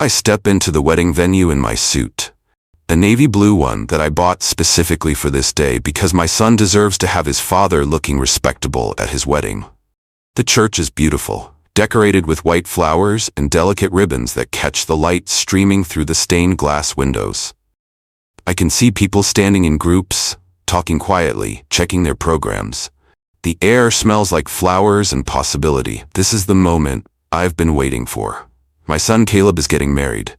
I step into the wedding venue in my suit. A navy blue one that I bought specifically for this day because my son deserves to have his father looking respectable at his wedding. The church is beautiful, decorated with white flowers and delicate ribbons that catch the light streaming through the stained glass windows. I can see people standing in groups, talking quietly, checking their programs. The air smells like flowers and possibility. This is the moment I've been waiting for. My son Caleb is getting married.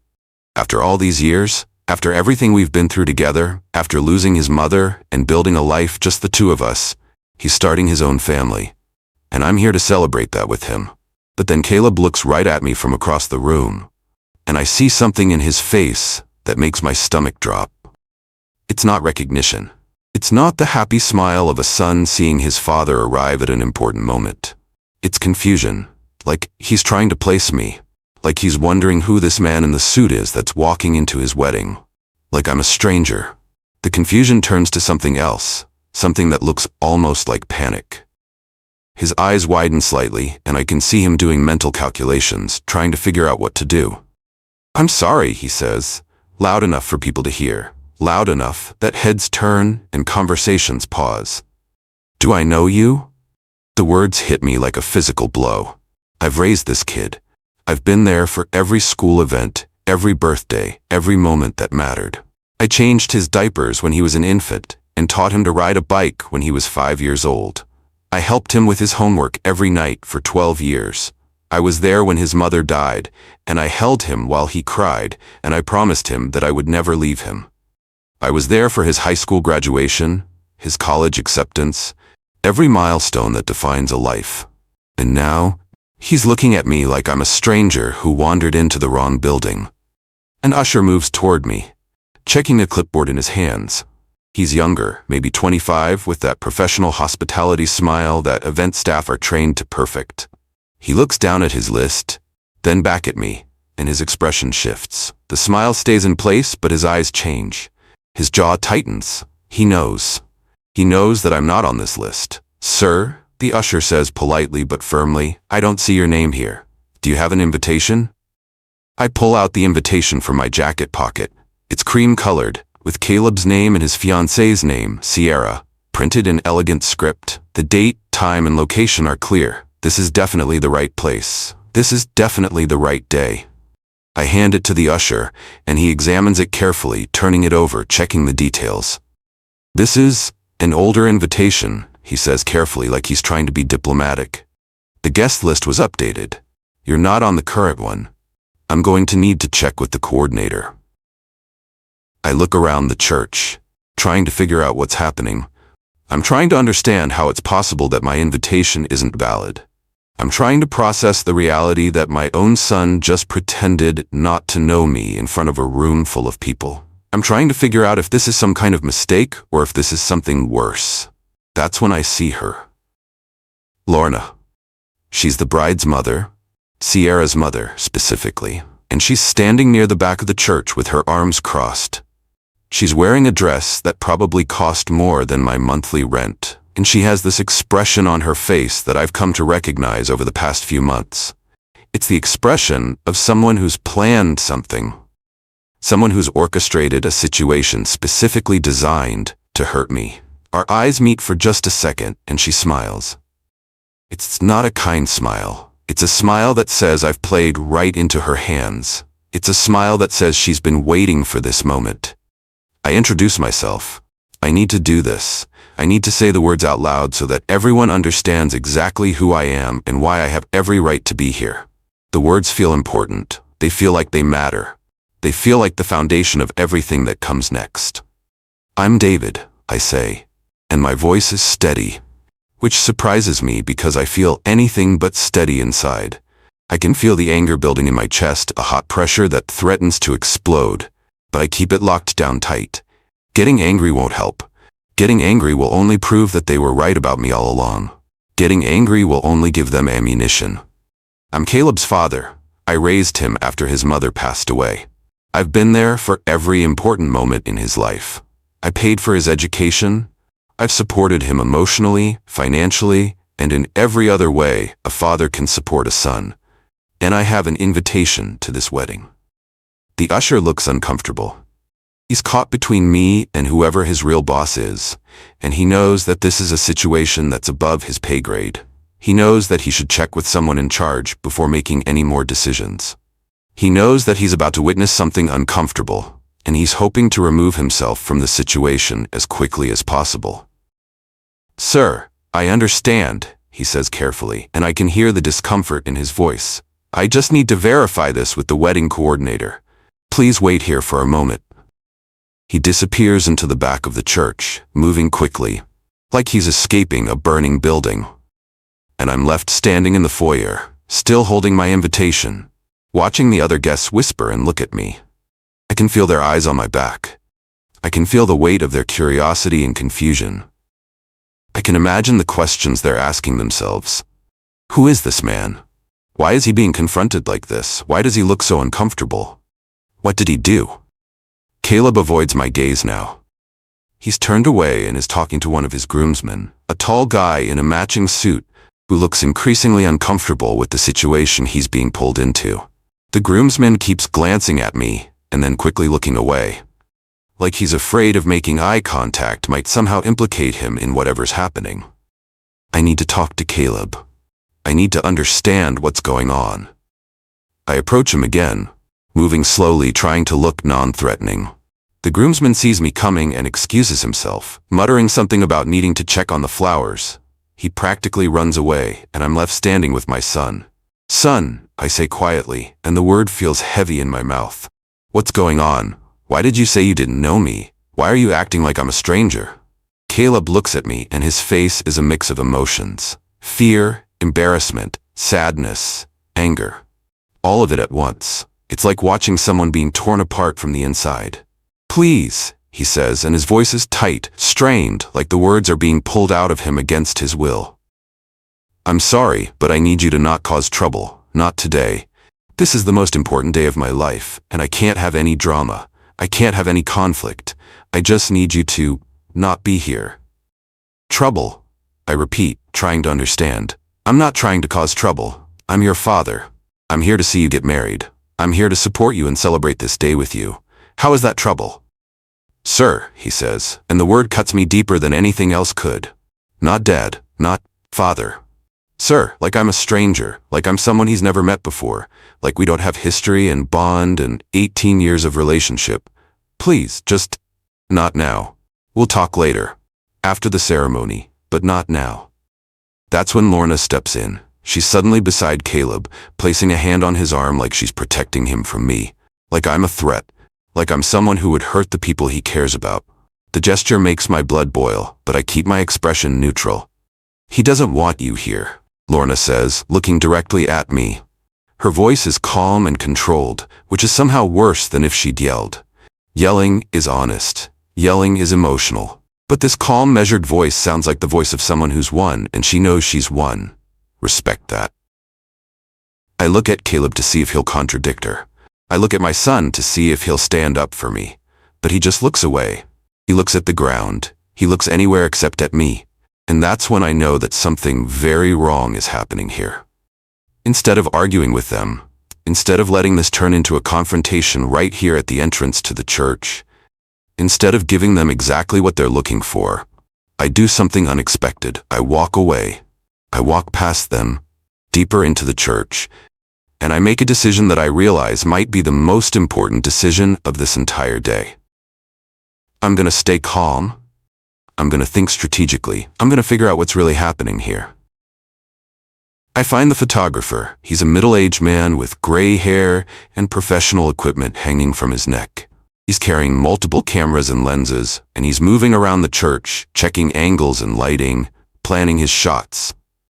After all these years, after everything we've been through together, after losing his mother and building a life just the two of us, he's starting his own family. And I'm here to celebrate that with him. But then Caleb looks right at me from across the room, and I see something in his face that makes my stomach drop. It's not recognition. It's not the happy smile of a son seeing his father arrive at an important moment. It's confusion, like he's trying to place me, like he's wondering who this man in the suit is that's walking into his wedding, like I'm a stranger. The confusion turns to something else, something that looks almost like panic. His eyes widen slightly, and I can see him doing mental calculations, trying to figure out what to do. "I'm sorry," he says, loud enough for people to hear, loud enough that heads turn and conversations pause. "Do I know you?" The words hit me like a physical blow. I've raised this kid. I've been there for every school event, every birthday, every moment that mattered. I changed his diapers when he was an infant and taught him to ride a bike when he was 5 years old. I helped him with his homework every night for 12 years. I was there when his mother died, and I held him while he cried, and I promised him that I would never leave him. I was there for his high school graduation, his college acceptance, every milestone that defines a life. And now, he's looking at me like I'm a stranger who wandered into the wrong building. An usher moves toward me, checking a clipboard in his hands. He's younger, maybe 25, with that professional hospitality smile that event staff are trained to perfect. He looks down at his list, then back at me, and his expression shifts. The smile stays in place, but his eyes change. His jaw tightens. He knows. He knows that I'm not on this list. "Sir," the usher says politely but firmly, "I don't see your name here. Do you have an invitation?" I pull out the invitation from my jacket pocket. It's cream-colored, with Caleb's name and his fiancée's name, Sierra, printed in elegant script. The date, time, and location are clear. This is definitely the right place. This is definitely the right day. I hand it to the usher, and he examines it carefully, turning it over, checking the details. "This is an older invitation," he says carefully, like he's trying to be diplomatic. "The guest list was updated. You're not on the current one. I'm going to need to check with the coordinator." I look around the church, trying to figure out what's happening. I'm trying to understand how it's possible that my invitation isn't valid. I'm trying to process the reality that my own son just pretended not to know me in front of a room full of people. I'm trying to figure out if this is some kind of mistake or if this is something worse. That's when I see her. Lorna. She's the bride's mother, Sierra's mother specifically, and she's standing near the back of the church with her arms crossed. She's wearing a dress that probably cost more than my monthly rent, and she has this expression on her face that I've come to recognize over the past few months. It's the expression of someone who's planned something, someone who's orchestrated a situation specifically designed to hurt me. Our eyes meet for just a second, and she smiles. It's not a kind smile. It's a smile that says I've played right into her hands. It's a smile that says she's been waiting for this moment. I introduce myself. I need to do this. I need to say the words out loud so that everyone understands exactly who I am and why I have every right to be here. The words feel important. They feel like they matter. They feel like the foundation of everything that comes next. "I'm David," I say, and my voice is steady, which surprises me because I feel anything but steady inside. I can feel the anger building in my chest, a hot pressure that threatens to explode, but I keep it locked down tight. Getting angry won't help. Getting angry will only prove that they were right about me all along. Getting angry will only give them ammunition. I'm Caleb's father. I raised him after his mother passed away. I've been there for every important moment in his life. I paid for his education. I've supported him emotionally, financially, and in every other way a father can support a son. And I have an invitation to this wedding. The usher looks uncomfortable. He's caught between me and whoever his real boss is, and he knows that this is a situation that's above his pay grade. He knows that he should check with someone in charge before making any more decisions. He knows that he's about to witness something uncomfortable, and he's hoping to remove himself from the situation as quickly as possible. "Sir, I understand," he says carefully, and I can hear the discomfort in his voice. "I just need to verify this with the wedding coordinator. Please wait here for a moment." He disappears into the back of the church, moving quickly, like he's escaping a burning building. And I'm left standing in the foyer, still holding my invitation, watching the other guests whisper and look at me. I can feel their eyes on my back. I can feel the weight of their curiosity and confusion. I can imagine the questions they're asking themselves. Who is this man? Why is he being confronted like this? Why does he look so uncomfortable? What did he do? Caleb avoids my gaze now. He's turned away and is talking to one of his groomsmen, a tall guy in a matching suit who looks increasingly uncomfortable with the situation he's being pulled into. The groomsman keeps glancing at me and then quickly looking away, like he's afraid of making eye contact might somehow implicate him in whatever's happening. I need to talk to Caleb. I need to understand what's going on. I approach him again, moving slowly, trying to look non-threatening. The groomsman sees me coming and excuses himself, muttering something about needing to check on the flowers. He practically runs away, and I'm left standing with my son. "Son," I say quietly, and the word feels heavy in my mouth. "What's going on? Why did you say you didn't know me? Why are you acting like I'm a stranger?" Caleb looks at me, and his face is a mix of emotions. Fear, embarrassment, sadness, anger. All of it at once. It's like watching someone being torn apart from the inside. "Please," he says, and his voice is tight, strained, like the words are being pulled out of him against his will. "I'm sorry, but I need you to not cause trouble. Not today. This is the most important day of my life, and I can't have any drama. I can't have any conflict. I just need you to not be here." "Trouble," I repeat, trying to understand. "I'm not trying to cause trouble. I'm your father. I'm here to see you get married. I'm here to support you and celebrate this day with you. How is that trouble?" "Sir," he says, and the word cuts me deeper than anything else could. Not dad, not father. Sir, like I'm a stranger, like I'm someone he's never met before, like we don't have history and bond and 18 years of relationship. Please, just not now. We'll talk later, after the ceremony, but not now. That's when Lorna steps in. She's suddenly beside Caleb, placing a hand on his arm like she's protecting him from me, like I'm a threat, like I'm someone who would hurt the people he cares about. The gesture makes my blood boil, but I keep my expression neutral. "He doesn't want you here," Lorna says, looking directly at me. Her voice is calm and controlled, which is somehow worse than if she'd yelled. Yelling is honest. Yelling is emotional. But this calm, measured voice sounds like the voice of someone who's won, and she knows she's won. Respect that. I look at Caleb to see if he'll contradict her. I look at my son to see if he'll stand up for me. But he just looks away. He looks at the ground. He looks anywhere except at me. And that's when I know that something very wrong is happening here. Instead of arguing with them, instead of letting this turn into a confrontation right here at the entrance to the church, instead of giving them exactly what they're looking for, I do something unexpected. I walk away. I walk past them, deeper into the church, and I make a decision that I realize might be the most important decision of this entire day. I'm going to stay calm. I'm going to think strategically. I'm going to figure out what's really happening here. I find the photographer. He's a middle-aged man with gray hair and professional equipment hanging from his neck. He's carrying multiple cameras and lenses, and he's moving around the church, checking angles and lighting, planning his shots.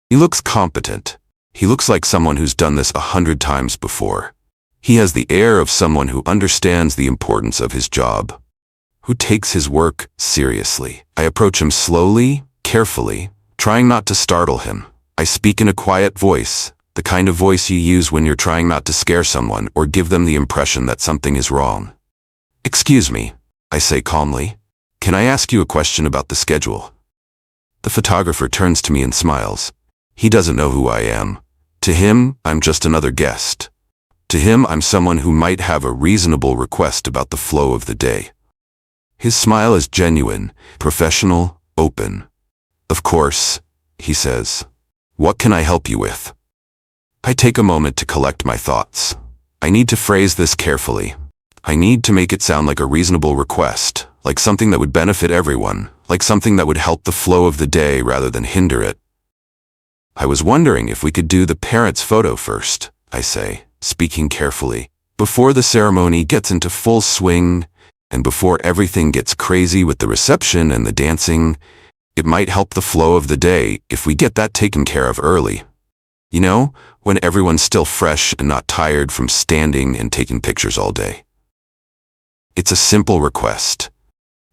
He looks competent. He looks like someone who's done this 100 times before. He has the air of someone who understands the importance of his job, who takes his work seriously. I approach him slowly, carefully, trying not to startle him. I speak in a quiet voice, the kind of voice you use when you're trying not to scare someone or give them the impression that something is wrong. "Excuse me," I say calmly. "Can I ask you a question about the schedule?" The photographer turns to me and smiles. He doesn't know who I am. To him, I'm just another guest. To him, I'm someone who might have a reasonable request about the flow of the day. His smile is genuine, professional, open. Of course, he says. What can I help you with? I take a moment to collect my thoughts. I need to phrase this carefully. I need to make it sound like a reasonable request, like something that would benefit everyone, like something that would help the flow of the day rather than hinder it. I was wondering if we could do the parents' photo first, I say, speaking carefully, before the ceremony gets into full swing, and before everything gets crazy with the reception and the dancing. It might help the flow of the day if we get that taken care of early. You know, when everyone's still fresh and not tired from standing and taking pictures all day. It's a simple request.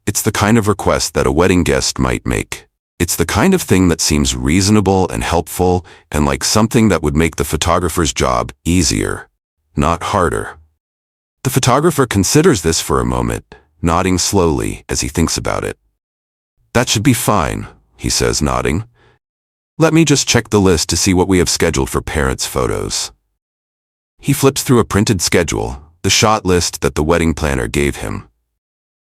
It's the kind of request that a wedding guest might make. It's the kind of thing that seems reasonable and helpful and like something that would make the photographer's job easier, not harder. The photographer considers this for a moment, nodding slowly as he thinks about it. That should be fine, he says, nodding. Let me just check the list to see what we have scheduled for parents' photos. He flips through a printed schedule, the shot list that the wedding planner gave him.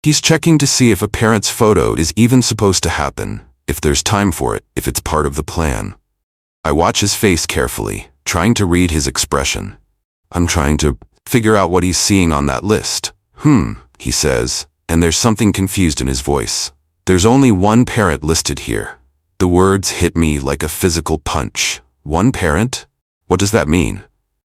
He's checking to see if a parent's photo is even supposed to happen, if there's time for it, if it's part of the plan. I watch his face carefully, trying to read his expression. I'm trying to figure out what he's seeing on that list. He says, and there's something confused in his voice. There's only one parent listed here. The words hit me like a physical punch. One parent? What does that mean?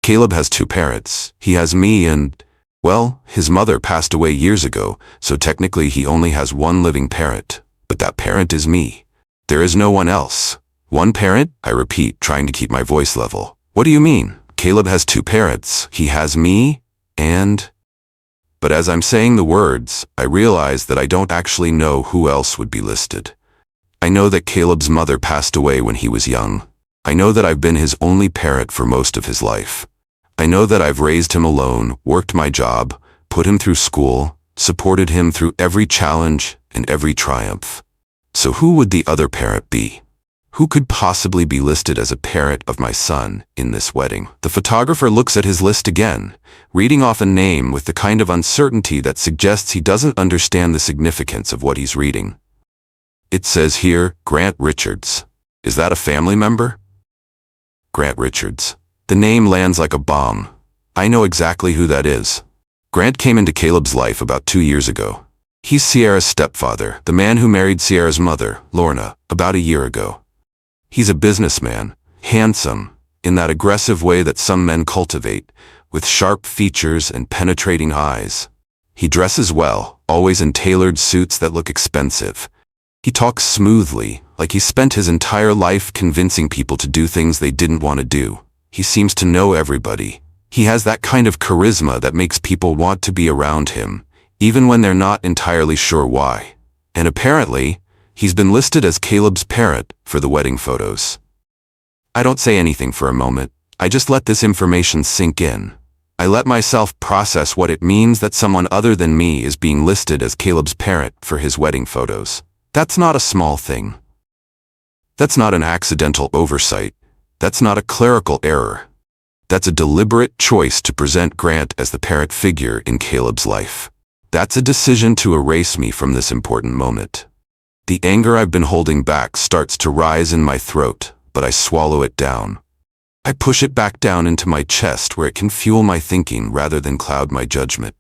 Caleb has two parents. He has me and, well, his mother passed away years ago, so technically he only has one living parent. But that parent is me. There is no one else. One parent? I repeat, trying to keep my voice level. What do you mean? Caleb has two parents. He has me and... But as I'm saying the words, I realize that I don't actually know who else would be listed. I know that Caleb's mother passed away when he was young. I know that I've been his only parent for most of his life. I know that I've raised him alone, worked my job, put him through school, supported him through every challenge and every triumph. So who would the other parent be? Who could possibly be listed as a parent of my son in this wedding? The photographer looks at his list again, reading off a name with the kind of uncertainty that suggests he doesn't understand the significance of what he's reading. It says here, Grant Richards. Is that a family member? Grant Richards. The name lands like a bomb. I know exactly who that is. Grant came into Caleb's life about 2 years ago. He's Sierra's stepfather, the man who married Sierra's mother, Lorna, about a year ago. He's a businessman, handsome, in that aggressive way that some men cultivate, with sharp features and penetrating eyes. He dresses well, always in tailored suits that look expensive. He talks smoothly, like he spent his entire life convincing people to do things they didn't want to do. He seems to know everybody. He has that kind of charisma that makes people want to be around him, even when they're not entirely sure why. And apparently, he's been listed as Caleb's parent for the wedding photos. I don't say anything for a moment. I just let this information sink in. I let myself process what it means that someone other than me is being listed as Caleb's parent for his wedding photos. That's not a small thing. That's not an accidental oversight. That's not a clerical error. That's a deliberate choice to present Grant as the parent figure in Caleb's life. That's a decision to erase me from this important moment. The anger I've been holding back starts to rise in my throat, but I swallow it down. I push it back down into my chest where it can fuel my thinking rather than cloud my judgment.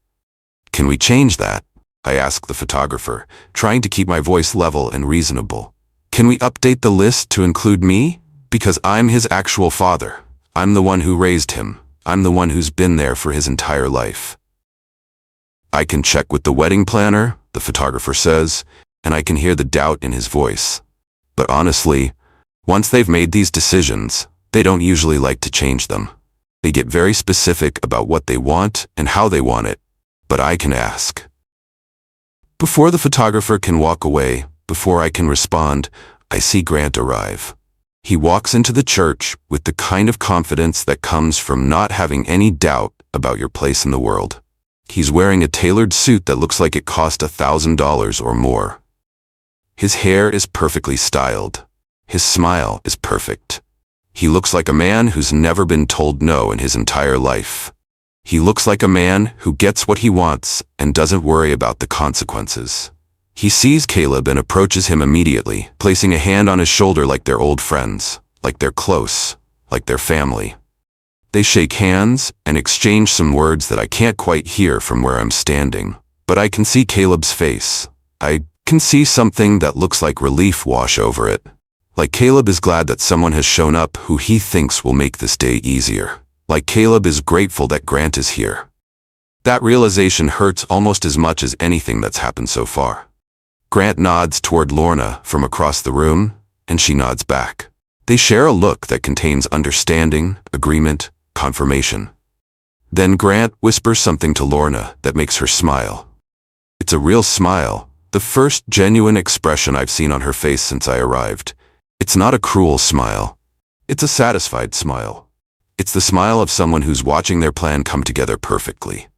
Can we change that? I ask the photographer, trying to keep my voice level and reasonable. Can we update the list to include me? Because I'm his actual father. I'm the one who raised him. I'm the one who's been there for his entire life. I can check with the wedding planner, the photographer says, and I can hear the doubt in his voice. But honestly, once they've made these decisions, they don't usually like to change them. They get very specific about what they want and how they want it, but I can ask. Before the photographer can walk away, before I can respond, I see Grant arrive. He walks into the church with the kind of confidence that comes from not having any doubt about your place in the world. He's wearing a tailored suit that looks like it cost $1,000 or more. His hair is perfectly styled. His smile is perfect. He looks like a man who's never been told no in his entire life. He looks like a man who gets what he wants and doesn't worry about the consequences. He sees Caleb and approaches him immediately, placing a hand on his shoulder like they're old friends, like they're close, like they're family. They shake hands and exchange some words that I can't quite hear from where I'm standing, but I can see Caleb's face. I can see something that looks like relief wash over it. Like Caleb is glad that someone has shown up who he thinks will make this day easier. Like Caleb is grateful that Grant is here. That realization hurts almost as much as anything that's happened so far. Grant nods toward Lorna from across the room, and she nods back. They share a look that contains understanding, agreement, confirmation. Then Grant whispers something to Lorna that makes her smile. It's a real smile, the first genuine expression I've seen on her face since I arrived. It's not a cruel smile. It's a satisfied smile. It's the smile of someone who's watching their plan come together perfectly.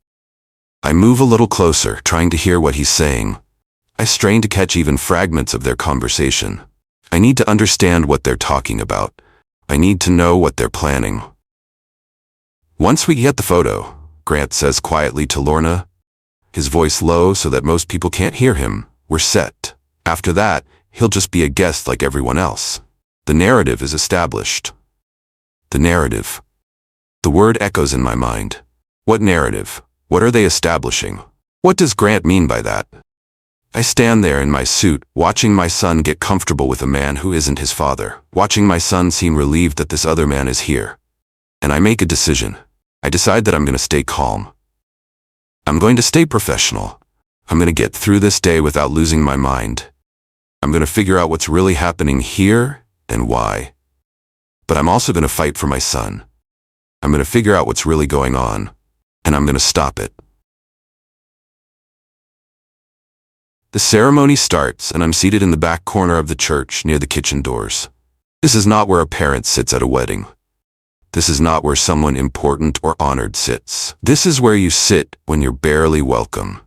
I move a little closer, trying to hear what he's saying. I strain to catch even fragments of their conversation. I need to understand what they're talking about. I need to know what they're planning. Once we get the photo, Grant says quietly to Lorna, his voice low so that most people can't hear him, we're set. After that, he'll just be a guest like everyone else. The narrative is established. The narrative. The word echoes in my mind. What narrative? What are they establishing? What does Grant mean by that? I stand there in my suit, watching my son get comfortable with a man who isn't his father, watching my son seem relieved that this other man is here. And I make a decision. I decide that I'm going to stay calm. I'm going to stay professional. I'm going to get through this day without losing my mind. I'm going to figure out what's really happening here and why. But I'm also going to fight for my son. I'm going to figure out what's really going on, and I'm going to stop it. The ceremony starts, and I'm seated in the back corner of the church near the kitchen doors. This is not where a parent sits at a wedding. This is not where someone important or honored sits. This is where you sit when you're barely welcome.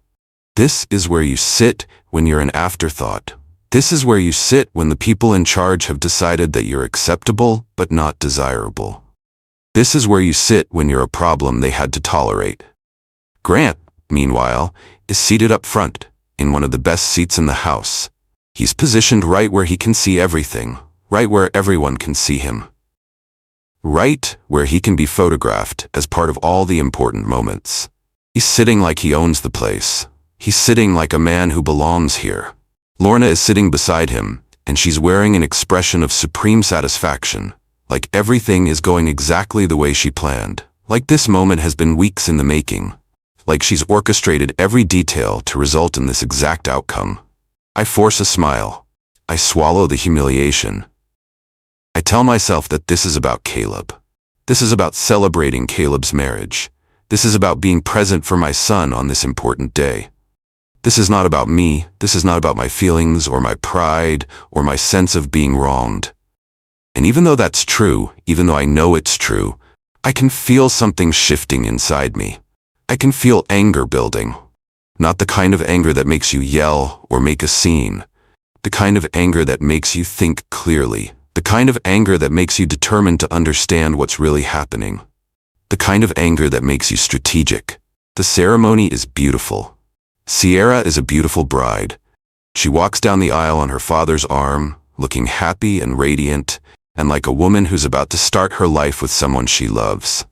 This is where you sit when you're an afterthought. This is where you sit when the people in charge have decided that you're acceptable but not desirable. This is where you sit when you're a problem they had to tolerate. Grant, meanwhile, is seated up front, in one of the best seats in the house. He's positioned right where he can see everything, right where everyone can see him. Right where he can be photographed as part of all the important moments. He's sitting like he owns the place. He's sitting like a man who belongs here. Lorna is sitting beside him, and she's wearing an expression of supreme satisfaction, like everything is going exactly the way she planned, like this moment has been weeks in the making, like she's orchestrated every detail to result in this exact outcome. I force a smile. I swallow the humiliation. I tell myself that this is about Caleb. This is about celebrating Caleb's marriage. This is about being present for my son on this important day. This is not about me. This is not about my feelings or my pride or my sense of being wronged. And even though that's true, even though I know it's true, I can feel something shifting inside me. I can feel anger building. Not the kind of anger that makes you yell or make a scene. The kind of anger that makes you think clearly. The kind of anger that makes you determined to understand what's really happening. The kind of anger that makes you strategic. The ceremony is beautiful. Sierra is a beautiful bride. She walks down the aisle on her father's arm, looking happy and radiant, and like a woman who's about to start her life with someone she loves.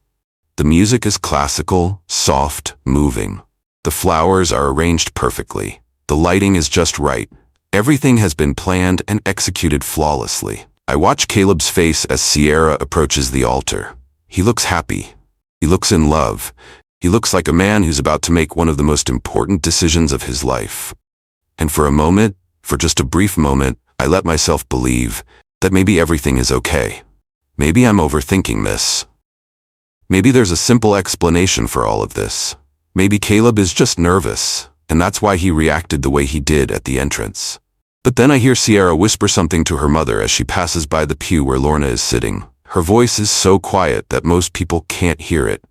The music is classical, soft, moving. The flowers are arranged perfectly. The lighting is just right. Everything has been planned and executed flawlessly. I watch Caleb's face as Sierra approaches the altar. He looks happy. He looks in love. He looks like a man who's about to make one of the most important decisions of his life. And for a moment, for just a brief moment, I let myself believe that maybe everything is okay. Maybe I'm overthinking this. Maybe there's a simple explanation for all of this. Maybe Caleb is just nervous, and that's why he reacted the way he did at the entrance. But then I hear Sierra whisper something to her mother as she passes by the pew where Lorna is sitting. Her voice is so quiet that most people can't hear it.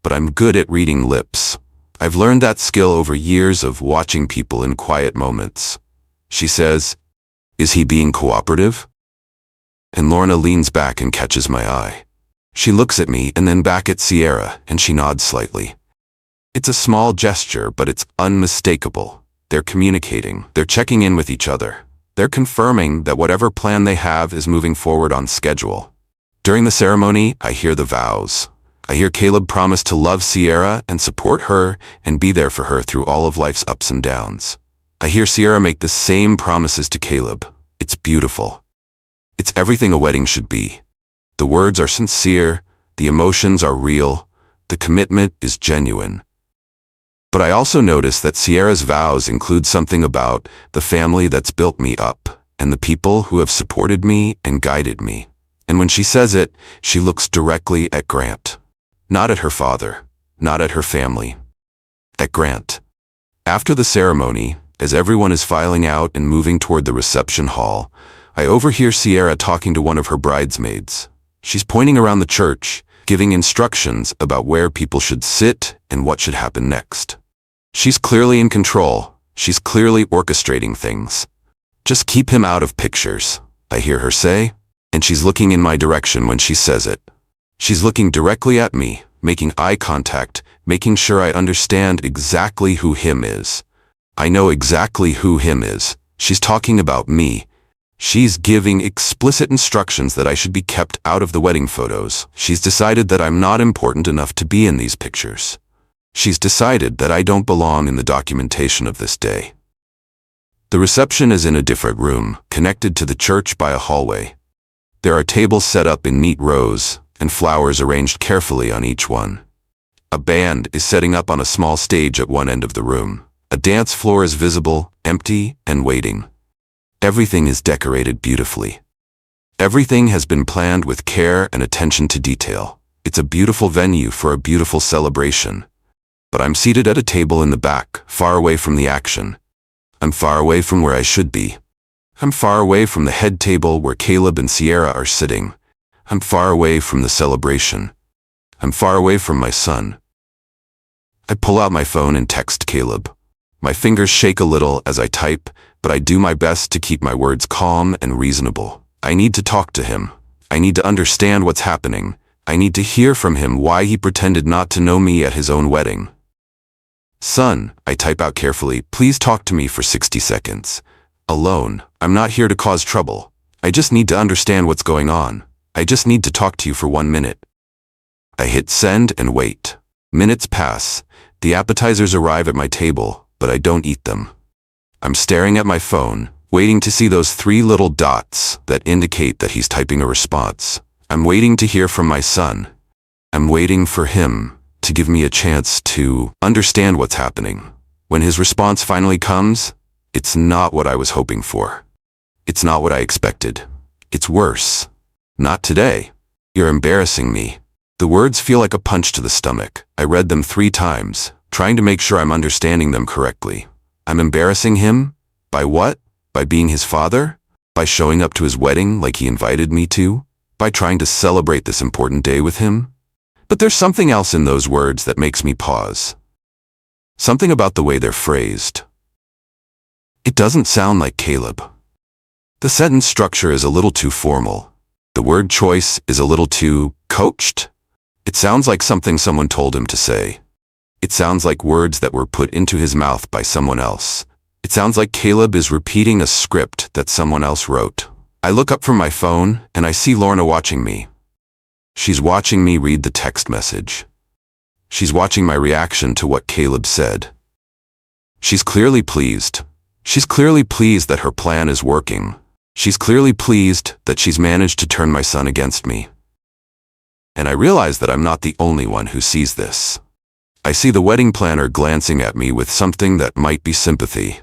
But I'm good at reading lips. I've learned that skill over years of watching people in quiet moments. She says, "Is he being cooperative?" And Lorna leans back and catches my eye. She looks at me and then back at Sierra, and she nods slightly. It's a small gesture, but it's unmistakable. They're communicating. They're checking in with each other. They're confirming that whatever plan they have is moving forward on schedule. During the ceremony, I hear the vows. I hear Caleb promise to love Sierra and support her and be there for her through all of life's ups and downs. I hear Sierra make the same promises to Caleb. It's beautiful. It's everything a wedding should be. The words are sincere, the emotions are real, the commitment is genuine. But I also notice that Sierra's vows include something about the family that's built me up and the people who have supported me and guided me. And when she says it, she looks directly at Grant. Not at her father, not at her family. At Grant. After the ceremony, as everyone is filing out and moving toward the reception hall, I overhear Sierra talking to one of her bridesmaids. She's pointing around the church, giving instructions about where people should sit and what should happen next. She's clearly in control. She's clearly orchestrating things. Just keep him out of pictures, I hear her say, and she's looking in my direction when she says it. She's looking directly at me, making eye contact, making sure I understand exactly who him is. I know exactly who him is. She's talking about me. She's giving explicit instructions that I should be kept out of the wedding photos. She's decided that I'm not important enough to be in these pictures. She's decided that I don't belong in the documentation of this day. The reception is in a different room, connected to the church by a hallway. There are tables set up in neat rows, and flowers arranged carefully on each one. A band is setting up on a small stage at one end of the room. A dance floor is visible, empty, and waiting. Everything is decorated beautifully. Everything has been planned with care and attention to detail. It's a beautiful venue for a beautiful celebration. But I'm seated at a table in the back, far away from the action. I'm far away from where I should be. I'm far away from the head table where Caleb and Sierra are sitting. I'm far away from the celebration. I'm far away from my son. I pull out my phone and text Caleb. My fingers shake a little as I type, but I do my best to keep my words calm and reasonable. I need to talk to him. I need to understand what's happening. I need to hear from him why he pretended not to know me at his own wedding. Son, I type out carefully, please talk to me for 60 seconds. Alone. I'm not here to cause trouble. I just need to understand what's going on. I just need to talk to you for 1 minute. I hit send and wait. Minutes pass. The appetizers arrive at my table, but I don't eat them. I'm staring at my phone, waiting to see those 3 little dots that indicate that he's typing a response. I'm waiting to hear from my son. I'm waiting for him to give me a chance to understand what's happening. When his response finally comes, it's not what I was hoping for. It's not what I expected. It's worse. Not today. You're embarrassing me. The words feel like a punch to the stomach. I read them 3 times, trying to make sure I'm understanding them correctly. I'm embarrassing him? By what? By being his father? By showing up to his wedding like he invited me to? By trying to celebrate this important day with him? But there's something else in those words that makes me pause. Something about the way they're phrased. It doesn't sound like Caleb. The sentence structure is a little too formal. The word choice is a little too coached. It sounds like something someone told him to say. It sounds like words that were put into his mouth by someone else. It sounds like Caleb is repeating a script that someone else wrote. I look up from my phone and I see Lorna watching me. She's watching me read the text message. She's watching my reaction to what Caleb said. She's clearly pleased. She's clearly pleased that her plan is working. She's clearly pleased that she's managed to turn my son against me. And I realize that I'm not the only one who sees this. I see the wedding planner glancing at me with something that might be sympathy.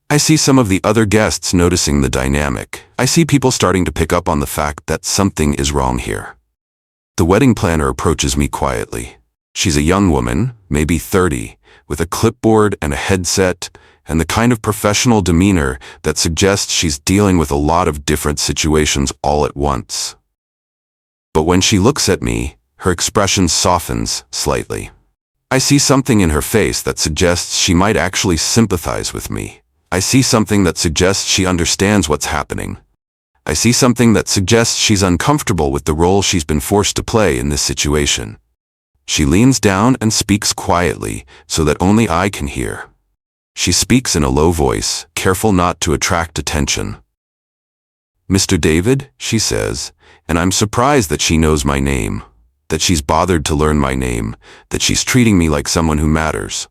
I see some of the other guests noticing the dynamic. I see people starting to pick up on the fact that something is wrong here. The wedding planner approaches me quietly. She's a young woman, maybe 30, with a clipboard and a headset, and the kind of professional demeanor that suggests she's dealing with a lot of different situations all at once. But when she looks at me, her expression softens slightly. I see something in her face that suggests she might actually sympathize with me. I see something that suggests she understands what's happening. I see something that suggests she's uncomfortable with the role she's been forced to play in this situation. She leans down and speaks quietly so that only I can hear. She speaks in a low voice, careful not to attract attention. "Mr. David," she says, and I'm surprised that she knows my name, that she's bothered to learn my name, that she's treating me like someone who matters.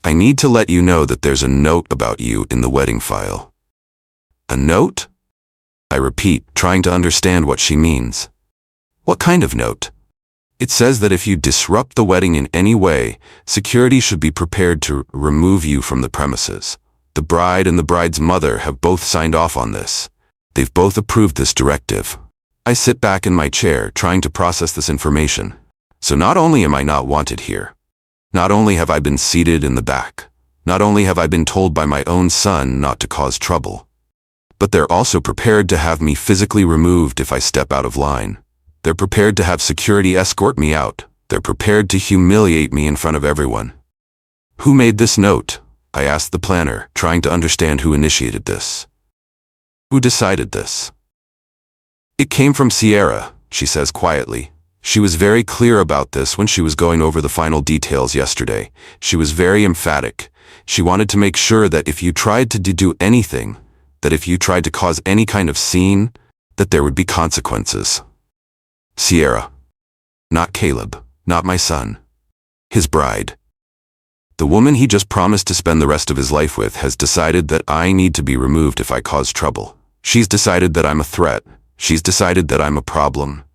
"I need to let you know that there's a note about you in the wedding file." "A note?" I repeat, trying to understand what she means. "What kind of note?" "It says that if you disrupt the wedding in any way, security should be prepared to remove you from the premises. The bride and the bride's mother have both signed off on this. They've both approved this directive." I sit back in my chair, trying to process this information. So not only am I not wanted here, not only have I been seated in the back, not only have I been told by my own son not to cause trouble, but they're also prepared to have me physically removed if I step out of line. They're prepared to have security escort me out. They're prepared to humiliate me in front of everyone. "Who made this note?" I asked the planner, trying to understand who initiated this. "Who decided this?" "It came from Sierra," she says quietly. She was very clear about this when she was going over the final details yesterday. She was very emphatic. She wanted to make sure that if you tried to do anything, that if you tried to cause any kind of scene, that there would be consequences. Sierra. Not Caleb, not my son. His bride. The woman he just promised to spend the rest of his life with has decided that I need to be removed if I cause trouble. She's decided that I'm a threat. She's decided that I'm a problem.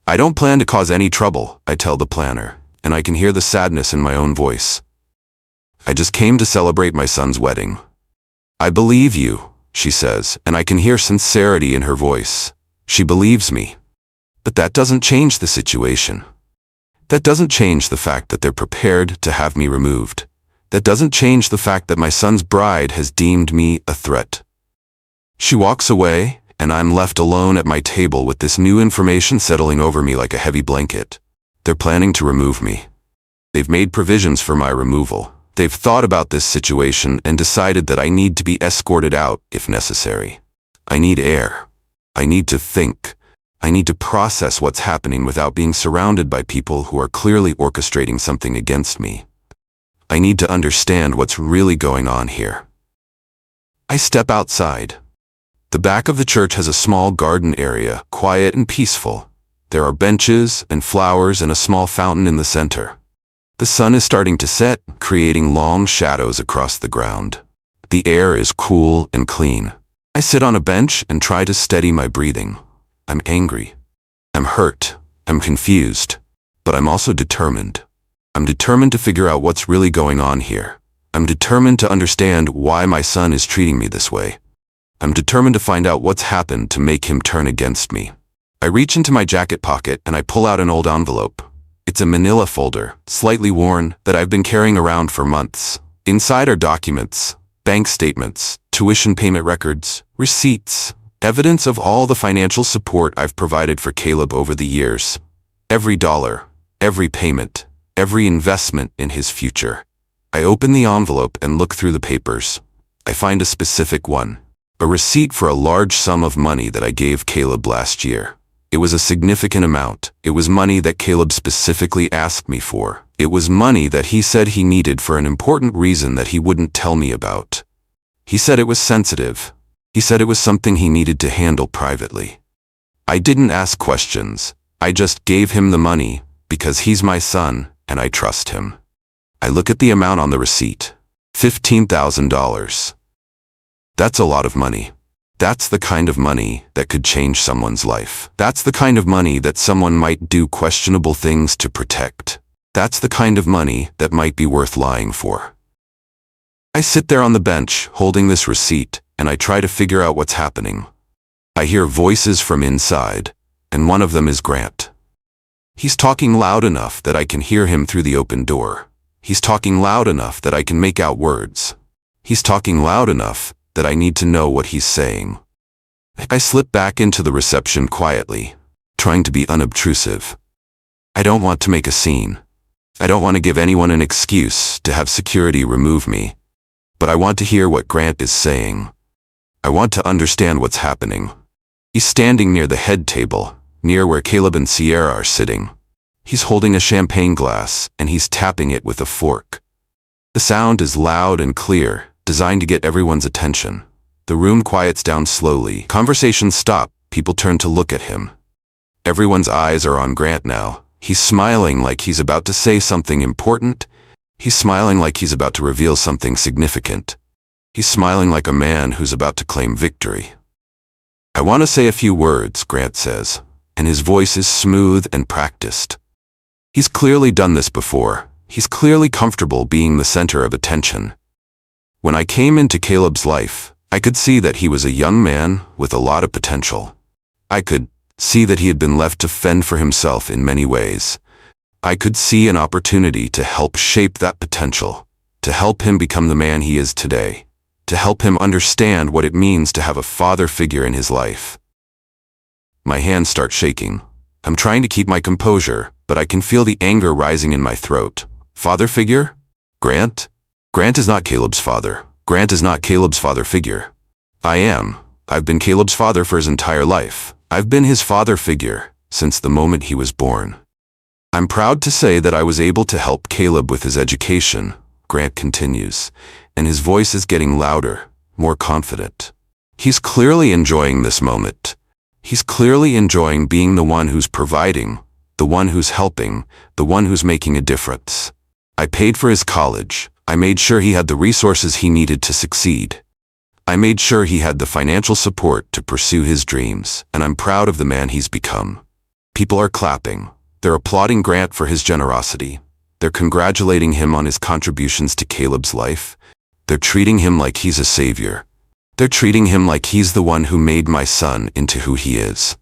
"I don't plan to cause any trouble," I tell the planner, and I can hear the sadness in my own voice. "I just came to celebrate my son's wedding." "I believe you," she says, and I can hear sincerity in her voice. She believes me. But that doesn't change the situation. That doesn't change the fact that they're prepared to have me removed. That doesn't change the fact that my son's bride has deemed me a threat. She walks away, and I'm left alone at my table with this new information settling over me like a heavy blanket. They're planning to remove me. They've made provisions for my removal. They've thought about this situation and decided that I need to be escorted out if necessary. I need air. I need to think. I need to process what's happening without being surrounded by people who are clearly orchestrating something against me. I need to understand what's really going on here. I step outside. The back of the church has a small garden area, quiet and peaceful. There are benches and flowers and a small fountain in the center. The sun is starting to set, creating long shadows across the ground. The air is cool and clean. I sit on a bench and try to steady my breathing. I'm angry. I'm hurt. I'm confused. But I'm also determined. I'm determined to figure out what's really going on here. I'm determined to understand why my son is treating me this way. I'm determined to find out what's happened to make him turn against me. I reach into my jacket pocket and I pull out an old envelope. It's a manila folder, slightly worn, that I've been carrying around for months. Inside are documents, bank statements, tuition payment records, receipts, evidence of all the financial support I've provided for Caleb over the years. Every dollar, every payment, every investment in his future. I open the envelope and look through the papers. I find a specific one. A receipt for a large sum of money that I gave Caleb last year. It was a significant amount. It was money that Caleb specifically asked me for. It was money that he said he needed for an important reason that he wouldn't tell me about. He said it was sensitive. He said it was something he needed to handle privately. I didn't ask questions. I just gave him the money because he's my son and I trust him. I look at the amount on the receipt. $15,000. That's a lot of money. That's the kind of money that could change someone's life. That's the kind of money that someone might do questionable things to protect. That's the kind of money that might be worth lying for. I sit there on the bench, holding this receipt, and I try to figure out what's happening. I hear voices from inside, and one of them is Grant. He's talking loud enough that I can hear him through the open door. He's talking loud enough that I can make out words. He's talking loud enough that I need to know what he's saying. I slip back into the reception quietly, trying to be unobtrusive. I don't want to make a scene. I don't want to give anyone an excuse to have security remove me. But I want to hear what Grant is saying. I want to understand what's happening. He's standing near the head table, near where Caleb and Sierra are sitting. He's holding a champagne glass, and he's tapping it with a fork. The sound is loud and clear, designed to get everyone's attention. The room quiets down slowly. Conversations stop. People turn to look at him. Everyone's eyes are on Grant now. He's smiling like he's about to say something important. He's smiling like he's about to reveal something significant. He's smiling like a man who's about to claim victory. "I want to say a few words," Grant says, and his voice is smooth and practiced. He's clearly done this before. He's clearly comfortable being the center of attention. When I came into Caleb's life, I could see that he was a young man with a lot of potential. I could see that he had been left to fend for himself in many ways. I could see an opportunity to help shape that potential, to help him become the man he is today, to help him understand what it means to have a father figure in his life. My hands start shaking. I'm trying to keep my composure, but I can feel the anger rising in my throat. Father figure? Grant? Grant is not Caleb's father. Grant is not Caleb's father figure. I am. I've been Caleb's father for his entire life. I've been his father figure since the moment he was born. I'm proud to say that I was able to help Caleb with his education, Grant continues, and his voice is getting louder, more confident. He's clearly enjoying this moment. He's clearly enjoying being the one who's providing, the one who's helping, the one who's making a difference. I paid for his college. I made sure he had the resources he needed to succeed. I made sure he had the financial support to pursue his dreams, and I'm proud of the man he's become. People are clapping. They're applauding Grant for his generosity. They're congratulating him on his contributions to Caleb's life. They're treating him like he's a savior. They're treating him like he's the one who made my son into who he is.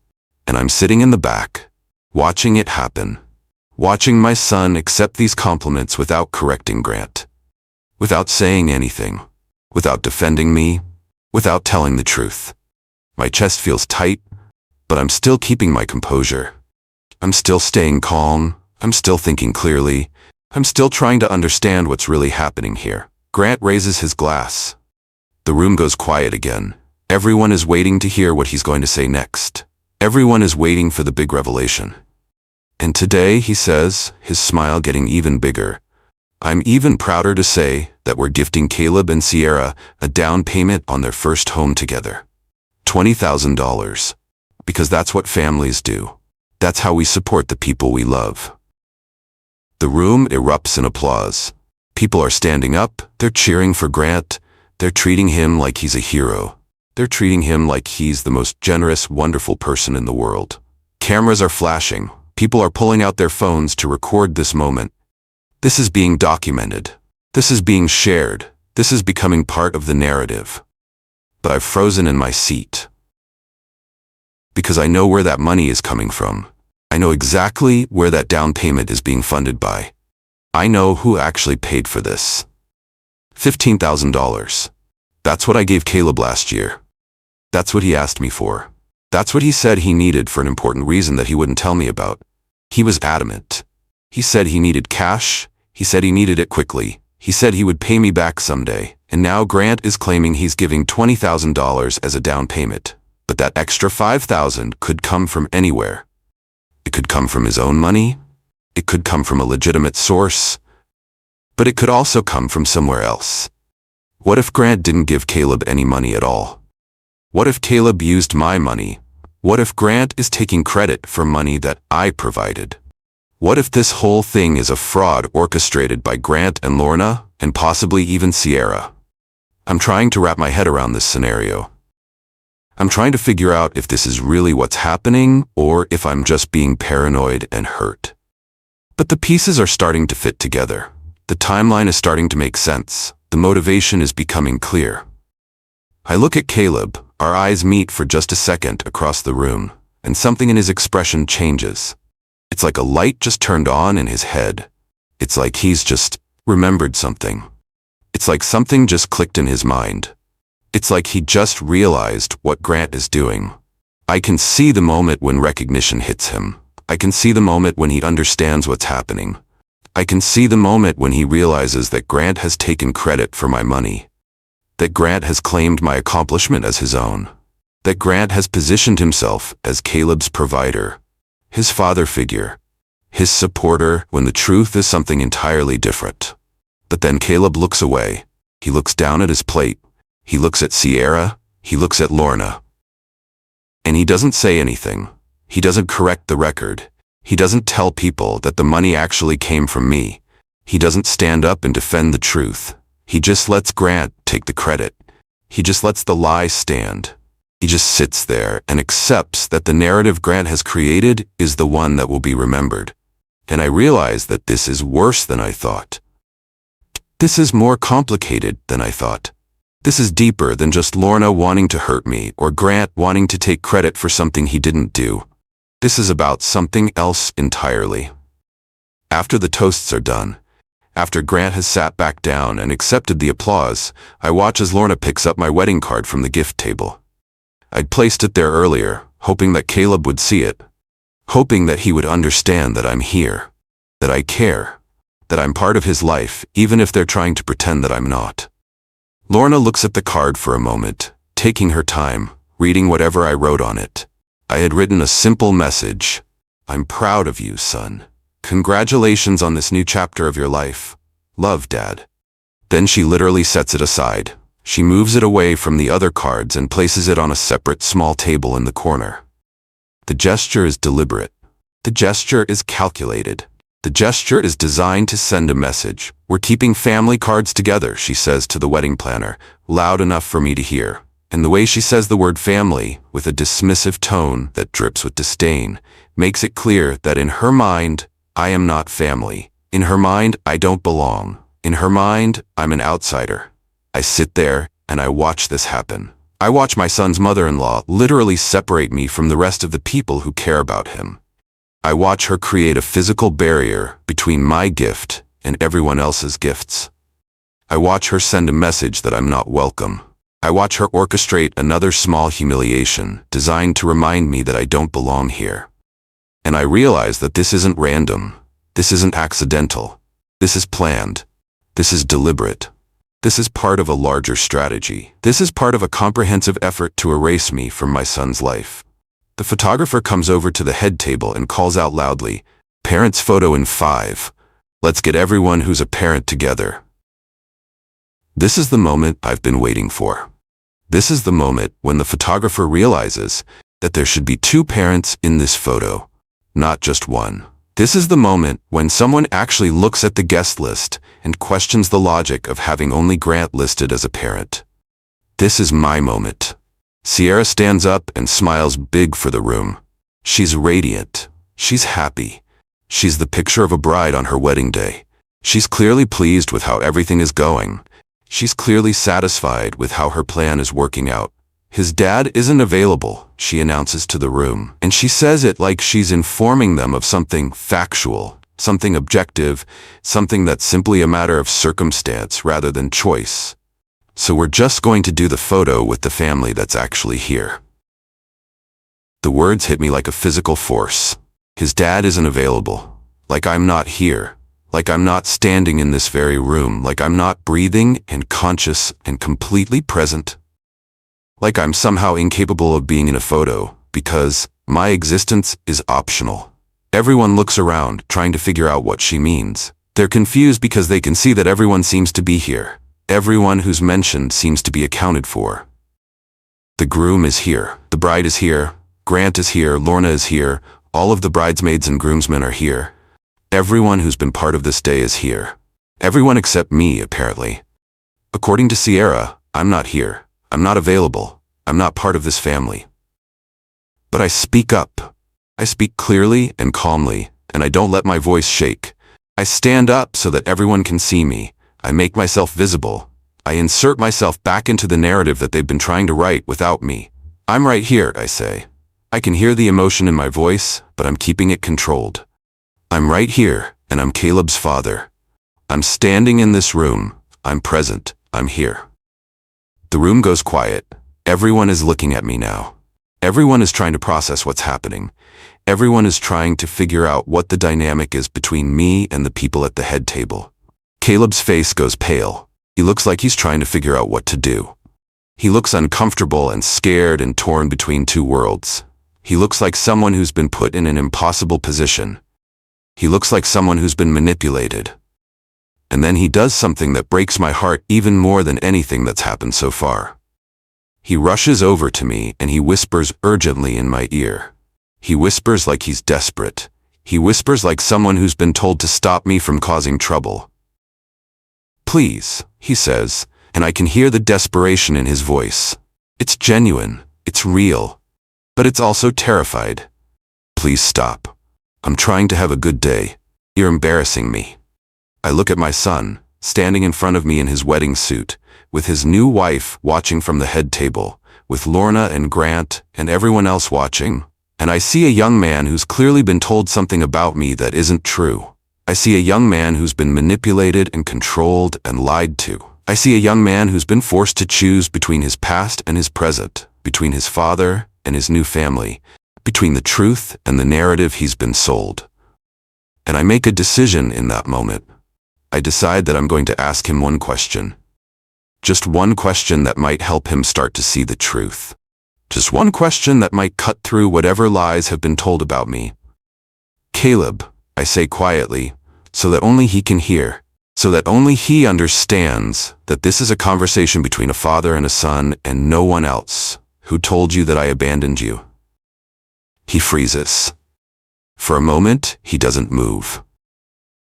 And I'm sitting in the back, watching it happen, watching my son accept these compliments without correcting Grant, without saying anything, without defending me, without telling the truth. My chest feels tight, but I'm still keeping my composure. I'm still staying calm. I'm still thinking clearly. I'm still trying to understand what's really happening here. Grant raises his glass. The room goes quiet again. Everyone is waiting to hear what he's going to say next. Everyone is waiting for the big revelation. And today, he says, his smile getting even bigger, I'm even prouder to say that we're gifting Caleb and Sierra a down payment on their first home together. $20,000. Because that's what families do. That's how we support the people we love. The room erupts in applause. People are standing up. They're cheering for Grant. They're treating him like he's a hero. They're treating him like he's the most generous, wonderful person in the world. Cameras are flashing. People are pulling out their phones to record this moment. This is being documented. This is being shared. This is becoming part of the narrative. But I've frozen in my seat. Because I know where that money is coming from. I know exactly where that down payment is being funded by. I know who actually paid for this. $15,000. That's what I gave Caleb last year. That's what he asked me for. That's what he said he needed for an important reason that he wouldn't tell me about. He was adamant. He said he needed cash. He said he needed it quickly. He said he would pay me back someday. And now Grant is claiming he's giving $20,000 as a down payment. But that extra $5,000 could come from anywhere. It could come from his own money. It could come from a legitimate source. But it could also come from somewhere else. What if Grant didn't give Caleb any money at all? What if Caleb used my money? What if Grant is taking credit for money that I provided? What if this whole thing is a fraud orchestrated by Grant and Lorna, and possibly even Sierra? I'm trying to wrap my head around this scenario. I'm trying to figure out if this is really what's happening, or if I'm just being paranoid and hurt. But the pieces are starting to fit together. The timeline is starting to make sense. The motivation is becoming clear. I look at Caleb. Our eyes meet for just a second across the room, and something in his expression changes. It's like a light just turned on in his head. It's like he's just remembered something. It's like something just clicked in his mind. It's like he just realized what Grant is doing. I can see the moment when recognition hits him. I can see the moment when he understands what's happening. I can see the moment when he realizes that Grant has taken credit for my money. That Grant has claimed my accomplishment as his own. that Grant has positioned himself as Caleb's provider, his father figure, his supporter, when the truth is something entirely different. But then Caleb looks away. He looks down at his plate. He looks at Sierra. He looks at Lorna. And he doesn't say anything. He doesn't correct the record. He doesn't tell people that the money actually came from me. He doesn't stand up and defend the truth. He just lets Grant take the credit. He just lets the lie stand. He just sits there and accepts that the narrative Grant has created is the one that will be remembered. And I realize that this is worse than I thought. This is more complicated than I thought. This is deeper than just Lorna wanting to hurt me or Grant wanting to take credit for something he didn't do. This is about something else entirely. After the toasts are done, after Grant has sat back down and accepted the applause, I watch as Lorna picks up my wedding card from the gift table. I'd placed it there earlier, hoping that Caleb would see it, hoping that he would understand that I'm here, that I care, that I'm part of his life, even if they're trying to pretend that I'm not. Lorna looks at the card for a moment, taking her time, reading whatever I wrote on it. I had written a simple message. I'm proud of you, son. Congratulations on this new chapter of your life. Love, Dad. Then she literally sets it aside. She moves it away from the other cards and places it on a separate small table in the corner. The gesture is deliberate. The gesture is calculated. The gesture is designed to send a message. We're keeping family cards together, she says to the wedding planner, loud enough for me to hear. And the way she says the word family, with a dismissive tone that drips with disdain, makes it clear that in her mind, I am not family. In her mind, I don't belong. In her mind, I'm an outsider. I sit there and I watch this happen. I watch my son's mother-in-law literally separate me from the rest of the people who care about him. I watch her create a physical barrier between my gift and everyone else's gifts. I watch her send a message that I'm not welcome. I watch her orchestrate another small humiliation designed to remind me that I don't belong here. And I realize that this isn't random. This isn't accidental. This is planned. This is deliberate. This is part of a larger strategy. This is part of a comprehensive effort to erase me from my son's life. The photographer comes over to the head table and calls out loudly, "Parents' photo in 5. Let's get everyone who's a parent together." This is the moment I've been waiting for. This is the moment when the photographer realizes that there should be 2 parents in this photo, not just one. This is the moment when someone actually looks at the guest list and questions the logic of having only Grant listed as a parent. This is my moment. Sierra stands up and smiles big for the room. She's radiant. She's happy. She's the picture of a bride on her wedding day. She's clearly pleased with how everything is going. She's clearly satisfied with how her plan is working out. His dad isn't available, she announces to the room, and she says it like she's informing them of something factual, something objective, something that's simply a matter of circumstance rather than choice. So we're just going to do the photo with the family that's actually here. The words hit me like a physical force. His dad isn't available. Like I'm not here. Like I'm not standing in this very room. Like I'm not breathing and conscious and completely present. Like I'm somehow incapable of being in a photo, because my existence is optional. Everyone looks around, trying to figure out what she means. They're confused because they can see that everyone seems to be here. Everyone who's mentioned seems to be accounted for. The groom is here. The bride is here. Grant is here. Lorna is here. All of the bridesmaids and groomsmen are here. Everyone who's been part of this day is here. Everyone except me, apparently. According to Sierra, I'm not here. I'm not available. I'm not part of this family. But I speak up. I speak clearly and calmly, and I don't let my voice shake. I stand up so that everyone can see me. I make myself visible. I insert myself back into the narrative that they've been trying to write without me. I'm right here, I say. I can hear the emotion in my voice, but I'm keeping it controlled. I'm right here, and I'm Caleb's father. I'm standing in this room. I'm present. I'm here. The room goes quiet. Everyone is looking at me now. Everyone is trying to process what's happening. Everyone is trying to figure out what the dynamic is between me and the people at the head table. Caleb's face goes pale. He looks like he's trying to figure out what to do. He looks uncomfortable and scared and torn between two worlds. He looks like someone who's been put in an impossible position. He looks like someone who's been manipulated. And then he does something that breaks my heart even more than anything that's happened so far. He rushes over to me and he whispers urgently in my ear. He whispers like he's desperate. He whispers like someone who's been told to stop me from causing trouble. "Please," he says, and I can hear the desperation in his voice. It's genuine, it's real, but it's also terrified. "Please stop. I'm trying to have a good day. You're embarrassing me." I look at my son, standing in front of me in his wedding suit, with his new wife watching from the head table, with Lorna and Grant and everyone else watching, and I see a young man who's clearly been told something about me that isn't true. I see a young man who's been manipulated and controlled and lied to. I see a young man who's been forced to choose between his past and his present, between his father and his new family, between the truth and the narrative he's been sold. And I make a decision in that moment. I decide that I'm going to ask him one question. Just one question that might help him start to see the truth. Just one question that might cut through whatever lies have been told about me. "Caleb," I say quietly, so that only he can hear, so that only he understands that this is a conversation between a father and a son and no one else. "Who told you that I abandoned you?" He freezes. For a moment, he doesn't move.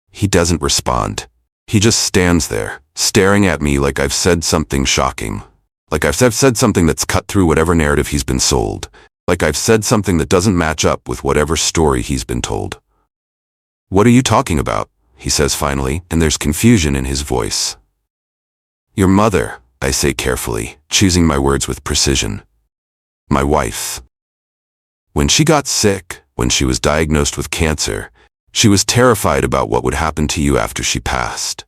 He doesn't respond. He just stands there, staring at me like I've said something shocking. Like I've said something that's cut through whatever narrative he's been sold. Like I've said something that doesn't match up with whatever story he's been told. "What are you talking about?" he says finally, and there's confusion in his voice. "Your mother," I say carefully, choosing my words with precision. "My wife. When she got sick, when she was diagnosed with cancer, she was terrified about what would happen to you after she passed.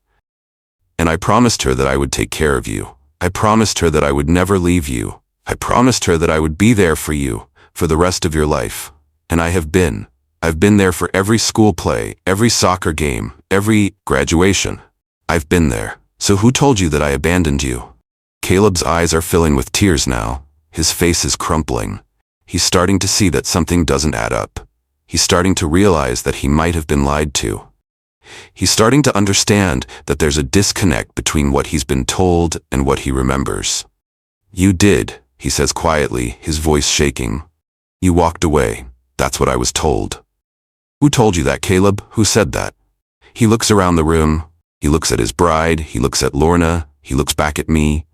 And I promised her that I would take care of you. I promised her that I would never leave you. I promised her that I would be there for you, for the rest of your life. And I have been. I've been there for every school play, every soccer game, every graduation. I've been there. So who told you that I abandoned you?" Caleb's eyes are filling with tears now. His face is crumpling. He's starting to see that something doesn't add up. He's starting to realize that he might have been lied to. He's starting to understand that there's a disconnect between what he's been told and what he remembers. "You did," he says quietly, his voice shaking. "You walked away. That's what I was told." "Who told you that, Caleb? Who said that?" He looks around the room. He looks at his bride. He looks at Lorna. He looks back at me.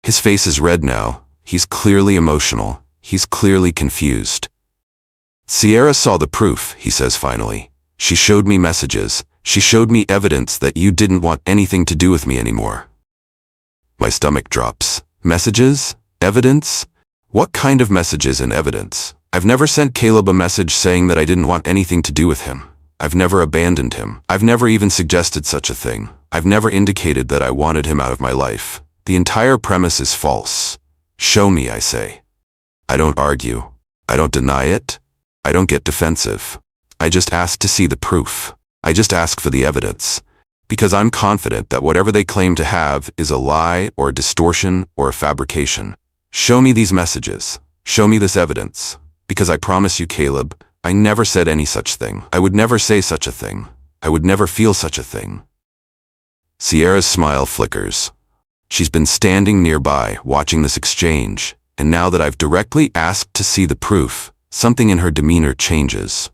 His face is red now. He's clearly emotional. He's clearly confused. "Sierra saw the proof," he says finally. "She showed me messages. She showed me evidence that you didn't want anything to do with me anymore." My stomach drops. Messages? Evidence? What kind of messages and evidence? I've never sent Caleb a message saying that I didn't want anything to do with him. I've never abandoned him. I've never even suggested such a thing. I've never indicated that I wanted him out of my life. The entire premise is false. "Show me," I say. I don't argue. I don't deny it. I don't get defensive. I just ask to see the proof. I just ask for the evidence. Because I'm confident that whatever they claim to have is a lie or a distortion or a fabrication. Show me these messages. Show me this evidence. Because I promise you, Caleb, I never said any such thing. I would never say such a thing. I would never feel such a thing. Sierra's smile flickers. She's been standing nearby, watching this exchange, and now that I've directly asked to see the proof, something in her demeanor changes.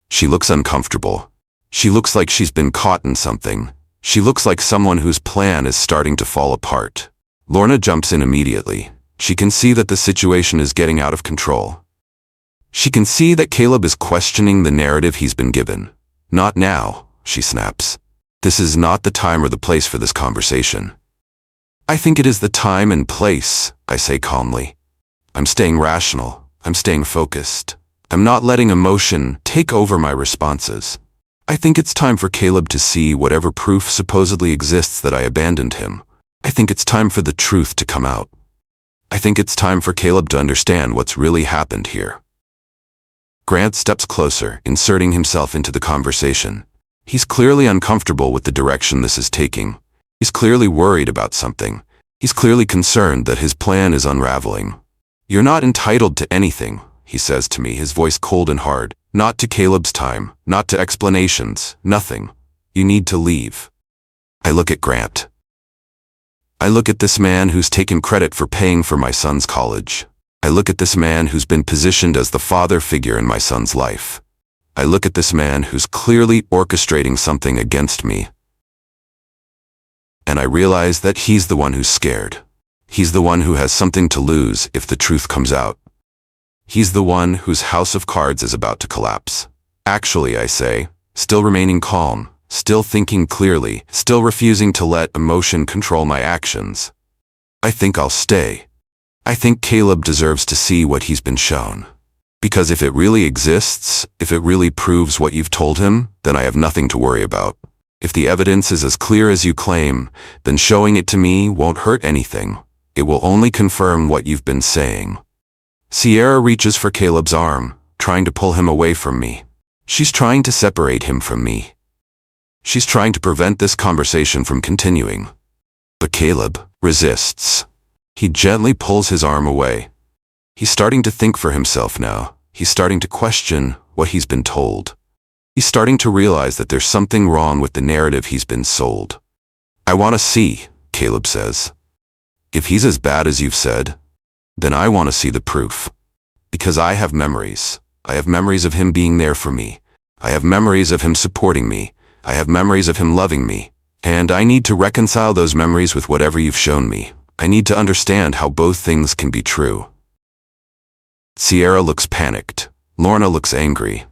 She looks uncomfortable. She looks like she's been caught in something. She looks like someone whose plan is starting to fall apart. Lorna jumps in immediately. She can see that the situation is getting out of control. She can see that Caleb is questioning the narrative he's been given. "Not now," she snaps. "This is not the time or the place for this conversation." "I think it is the time and place," I say calmly. I'm staying rational. I'm staying focused. I'm not letting emotion take over my responses. I think it's time for Caleb to see whatever proof supposedly exists that I abandoned him. I think it's time for the truth to come out. I think it's time for Caleb to understand what's really happened here. Grant steps closer, inserting himself into the conversation. He's clearly uncomfortable with the direction this is taking. He's clearly worried about something. He's clearly concerned that his plan is unraveling. "You're not entitled to anything," he says to me, his voice cold and hard. "Not to Caleb's time, not to explanations, nothing. You need to leave." I look at Grant. I look at this man who's taken credit for paying for my son's college. I look at this man who's been positioned as the father figure in my son's life. I look at this man who's clearly orchestrating something against me. And I realize that he's the one who's scared. He's the one who has something to lose if the truth comes out. He's the one whose house of cards is about to collapse. "Actually," I say, still remaining calm, still thinking clearly, still refusing to let emotion control my actions, "I think I'll stay. I think Caleb deserves to see what he's been shown. Because if it really exists, if it really proves what you've told him, then I have nothing to worry about. If the evidence is as clear as you claim, then showing it to me won't hurt anything. It will only confirm what you've been saying." Sierra reaches for Caleb's arm, trying to pull him away from me. She's trying to separate him from me. She's trying to prevent this conversation from continuing. But Caleb resists. He gently pulls his arm away. He's starting to think for himself now. He's starting to question what he's been told. He's starting to realize that there's something wrong with the narrative he's been sold. "I want to see," Caleb says. "If he's as bad as you've said, then I want to see the proof. Because I have memories. I have memories of him being there for me. I have memories of him supporting me. I have memories of him loving me. And I need to reconcile those memories with whatever you've shown me. I need to understand how both things can be true." Sierra looks panicked. Lorna looks angry.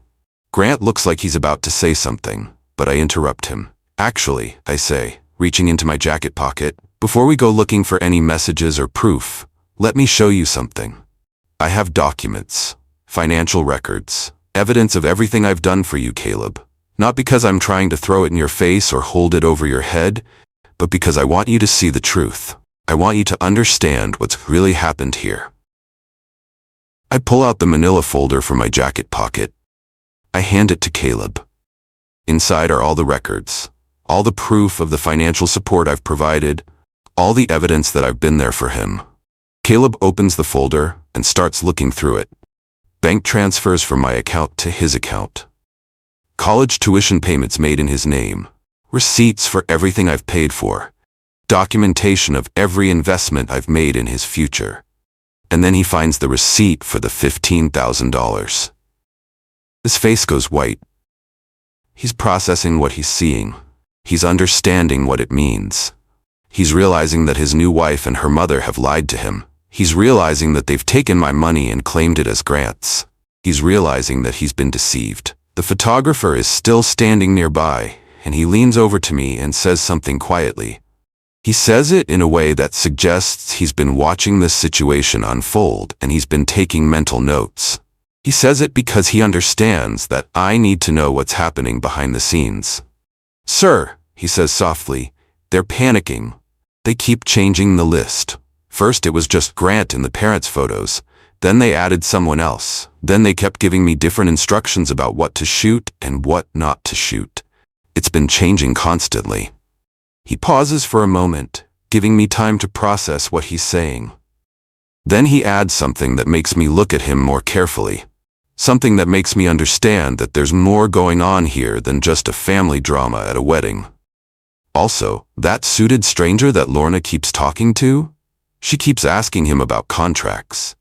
Grant looks like he's about to say something, but I interrupt him. "Actually," I say, reaching into my jacket pocket, "before we go looking for any messages or proof, let me show you something. I have documents, financial records, evidence of everything I've done for you, Caleb. Not because I'm trying to throw it in your face or hold it over your head, but because I want you to see the truth. I want you to understand what's really happened here." I pull out the manila folder from my jacket pocket. I hand it to Caleb. Inside are all the records, all the proof of the financial support I've provided, all the evidence that I've been there for him. Caleb opens the folder and starts looking through it. Bank transfers from my account to his account. College tuition payments made in his name. Receipts for everything I've paid for. Documentation of every investment I've made in his future. And then he finds the receipt for the $15,000. His face goes white. He's processing what he's seeing. He's understanding what it means. He's realizing that his new wife and her mother have lied to him. He's realizing that they've taken my money and claimed it as Grant's. He's realizing that he's been deceived. The photographer is still standing nearby, and he leans over to me and says something quietly. He says it in a way that suggests he's been watching this situation unfold and he's been taking mental notes. He says it because he understands that I need to know what's happening behind the scenes. "Sir," he says softly, "they're panicking. They keep changing the list. First it was just Grant in the parents' photos. Then they added someone else. Then they kept giving me different instructions about what to shoot and what not to shoot. It's been changing constantly." He pauses for a moment, giving me time to process what he's saying. Then he adds something that makes me look at him more carefully. Something that makes me understand that there's more going on here than just a family drama at a wedding. Also, that suited stranger that Lorna keeps talking to? She keeps asking him about contracts.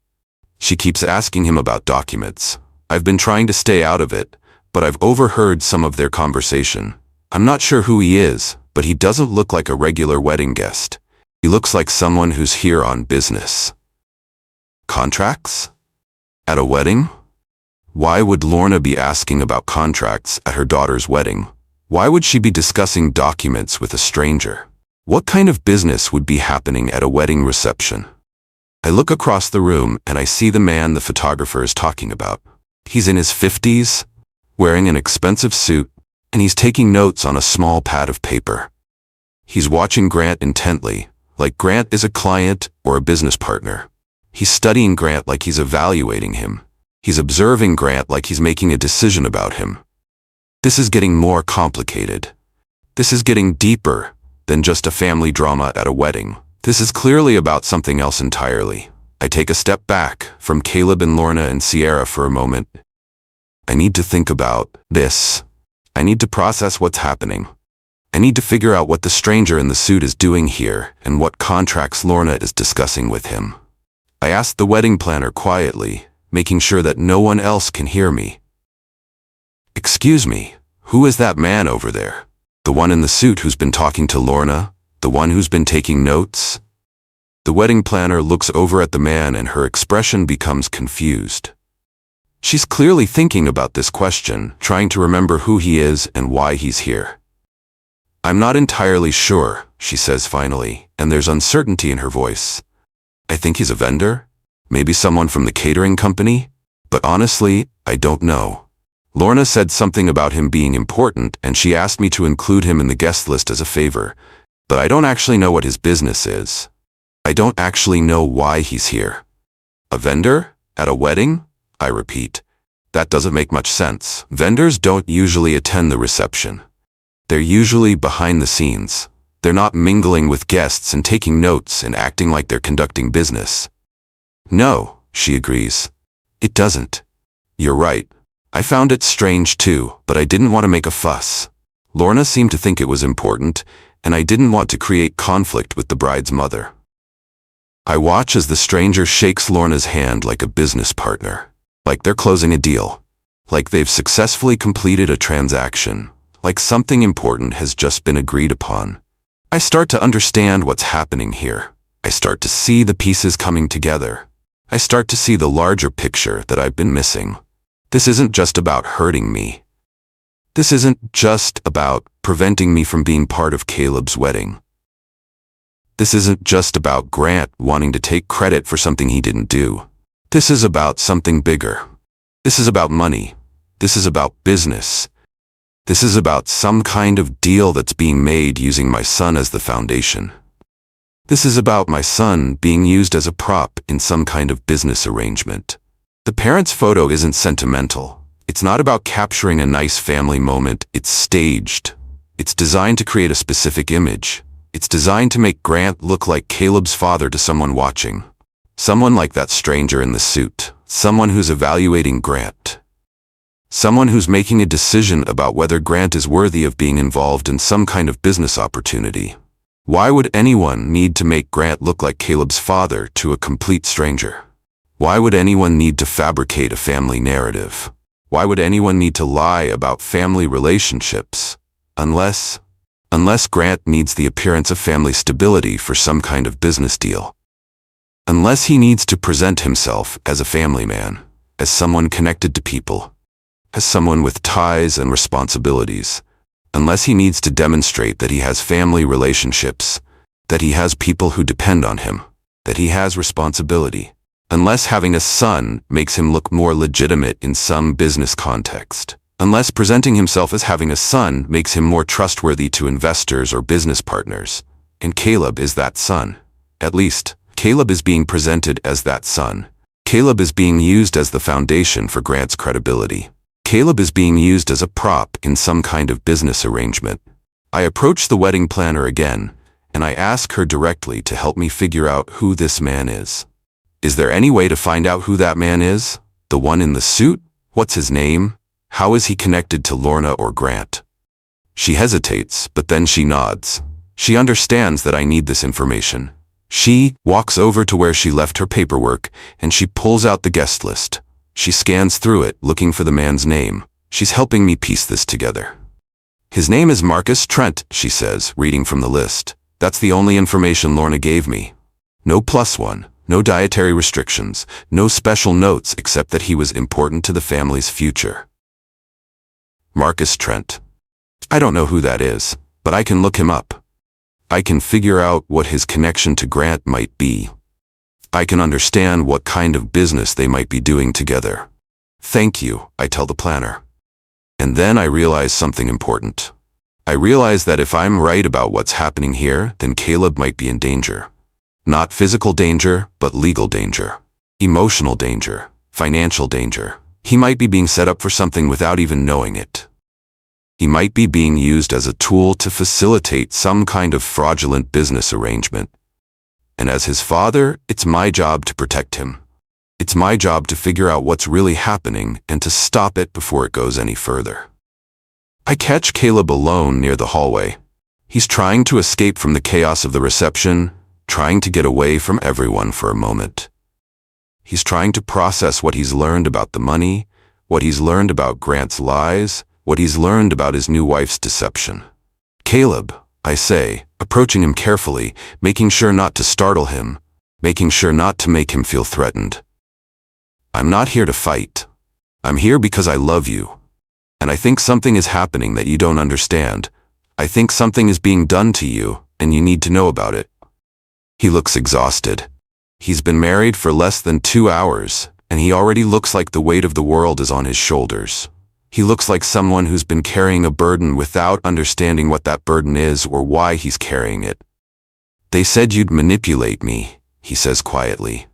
She keeps asking him about documents. I've been trying to stay out of it, but I've overheard some of their conversation. I'm not sure who he is, but he doesn't look like a regular wedding guest. He looks like someone who's here on business. Contracts? At a wedding? Why would Lorna be asking about contracts at her daughter's wedding? Why would she be discussing documents with a stranger? What kind of business would be happening at a wedding reception? I look across the room and I see the man the photographer is talking about. He's in his 50s, wearing an expensive suit, and he's taking notes on a small pad of paper. He's watching Grant intently, like Grant is a client or a business partner. He's studying Grant like he's evaluating him. He's observing Grant like he's making a decision about him. This is getting more complicated. This is getting deeper than just a family drama at a wedding. This is clearly about something else entirely. I take a step back from Caleb and Lorna and Sierra for a moment. I need to think about this. I need to process what's happening. I need to figure out what the stranger in the suit is doing here and what contracts Lorna is discussing with him. I ask the wedding planner quietly, making sure that no one else can hear me. Excuse me, who is that man over there? The one in the suit who's been talking to Lorna? The one who's been taking notes? The wedding planner looks over at the man and her expression becomes confused. She's clearly thinking about this question, trying to remember who he is and why he's here. I'm not entirely sure, she says finally, and there's uncertainty in her voice. I think he's a vendor? Maybe someone from the catering company? But honestly, I don't know. Lorna said something about him being important and she asked me to include him in the guest list as a favor, but I don't actually know what his business is. I don't actually know why he's here. A vendor? At a wedding? I repeat. That doesn't make much sense. Vendors don't usually attend the reception. They're usually behind the scenes. They're not mingling with guests and taking notes and acting like they're conducting business. No, she agrees. It doesn't. You're right. I found it strange too, but I didn't want to make a fuss. Lorna seemed to think it was important, and I didn't want to create conflict with the bride's mother. I watch as the stranger shakes Lorna's hand like a business partner, like they're closing a deal, like they've successfully completed a transaction, like something important has just been agreed upon. I start to understand what's happening here. I start to see the pieces coming together. I start to see the larger picture that I've been missing. This isn't just about hurting me. This isn't just about preventing me from being part of Caleb's wedding. This isn't just about Grant wanting to take credit for something he didn't do. This is about something bigger. This is about money. This is about business. This is about some kind of deal that's being made using my son as the foundation. This is about my son being used as a prop in some kind of business arrangement. The parents' photo isn't sentimental. It's not about capturing a nice family moment. It's staged. It's designed to create a specific image. It's designed to make Grant look like Caleb's father to someone watching. Someone like that stranger in the suit. Someone who's evaluating Grant. Someone who's making a decision about whether Grant is worthy of being involved in some kind of business opportunity. Why would anyone need to make Grant look like Caleb's father to a complete stranger? Why would anyone need to fabricate a family narrative? Why would anyone need to lie about family relationships? Unless Grant needs the appearance of family stability for some kind of business deal. Unless he needs to present himself as a family man, as someone connected to people, as someone with ties and responsibilities. Unless he needs to demonstrate that he has family relationships, that he has people who depend on him, that he has responsibility. Unless having a son makes him look more legitimate in some business context. Unless presenting himself as having a son makes him more trustworthy to investors or business partners. And Caleb is that son. At least, Caleb is being presented as that son. Caleb is being used as the foundation for Grant's credibility. Caleb is being used as a prop in some kind of business arrangement. I approach the wedding planner again, and I ask her directly to help me figure out who this man is. Is there any way to find out who that man is? The one in the suit? What's his name? How is he connected to Lorna or Grant? She hesitates, but then she nods. She understands that I need this information. She walks over to where she left her paperwork, and she pulls out the guest list. She scans through it, looking for the man's name. She's helping me piece this together. His name is Marcus Trent, she says, reading from the list. That's the only information Lorna gave me. No +1, no dietary restrictions, no special notes except that he was important to the family's future. Marcus Trent. I don't know who that is, but I can look him up. I can figure out what his connection to Grant might be. I can understand what kind of business they might be doing together. Thank you, I tell the planner. And then I realize something important. I realize that if I'm right about what's happening here, then Caleb might be in danger. Not physical danger, but legal danger. Emotional danger. Financial danger. He might be being set up for something without even knowing it. He might be being used as a tool to facilitate some kind of fraudulent business arrangement. And as his father, it's my job to protect him. It's my job to figure out what's really happening and to stop it before it goes any further. I catch Caleb alone near the hallway. He's trying to escape from the chaos of the reception, trying to get away from everyone for a moment. He's trying to process what he's learned about the money, what he's learned about Grant's lies, what he's learned about his new wife's deception. Caleb, I say, approaching him carefully, making sure not to startle him, making sure not to make him feel threatened. I'm not here to fight. I'm here because I love you. And I think something is happening that you don't understand. I think something is being done to you, and you need to know about it. He looks exhausted. He's been married for less than 2 hours, and he already looks like the weight of the world is on his shoulders. He looks like someone who's been carrying a burden without understanding what that burden is or why he's carrying it. They said you'd manipulate me, he says quietly.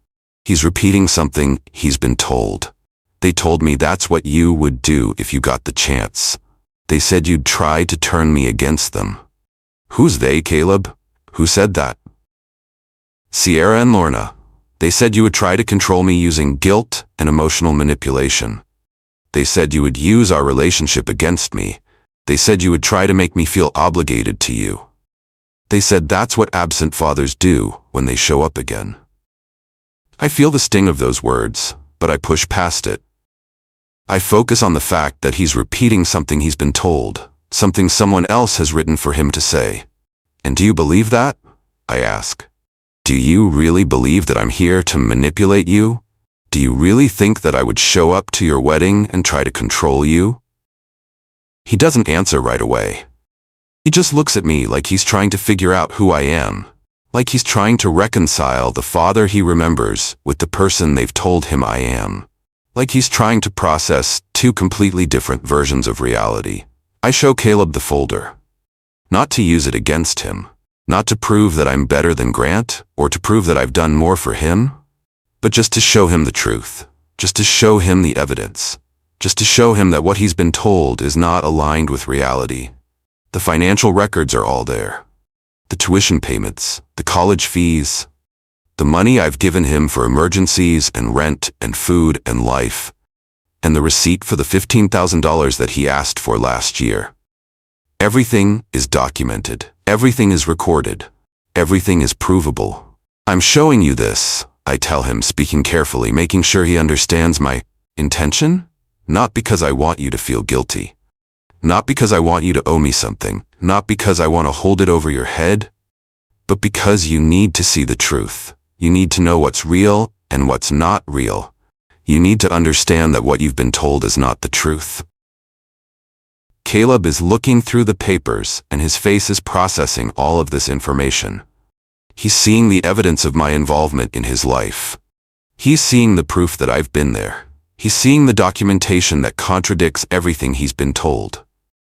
He's repeating something he's been told. They told me that's what you would do if you got the chance. They said you'd try to turn me against them. Who's they, Caleb? Who said that? Sierra and Lorna. They said you would try to control me using guilt and emotional manipulation. They said you would use our relationship against me. They said you would try to make me feel obligated to you. They said that's what absent fathers do when they show up again. I feel the sting of those words, but I push past it. I focus on the fact that he's repeating something he's been told, something someone else has written for him to say. And do you believe that? I ask. Do you really believe that I'm here to manipulate you? Do you really think that I would show up to your wedding and try to control you? He doesn't answer right away. He just looks at me like he's trying to figure out who I am, like he's trying to reconcile the father he remembers with the person they've told him I am, like he's trying to process 2 completely different versions of reality. I show Caleb the folder, not to use it against him, not to prove that I'm better than Grant or to prove that I've done more for him, but just to show him the truth, just to show him the evidence, just to show him that what he's been told is not aligned with reality. The financial records are all there. The tuition payments, the college fees, the money I've given him for emergencies and rent and food and life, and the receipt for the $15,000 that he asked for last year. Everything is documented. Everything is recorded. Everything is provable. I'm showing you this, I tell him, speaking carefully, making sure he understands my intention, not because I want you to feel guilty. Not because I want you to owe me something, not because I want to hold it over your head, but because you need to see the truth. You need to know what's real and what's not real. You need to understand that what you've been told is not the truth. Caleb is looking through the papers and his face is processing all of this information. He's seeing the evidence of my involvement in his life. He's seeing the proof that I've been there. He's seeing the documentation that contradicts everything he's been told.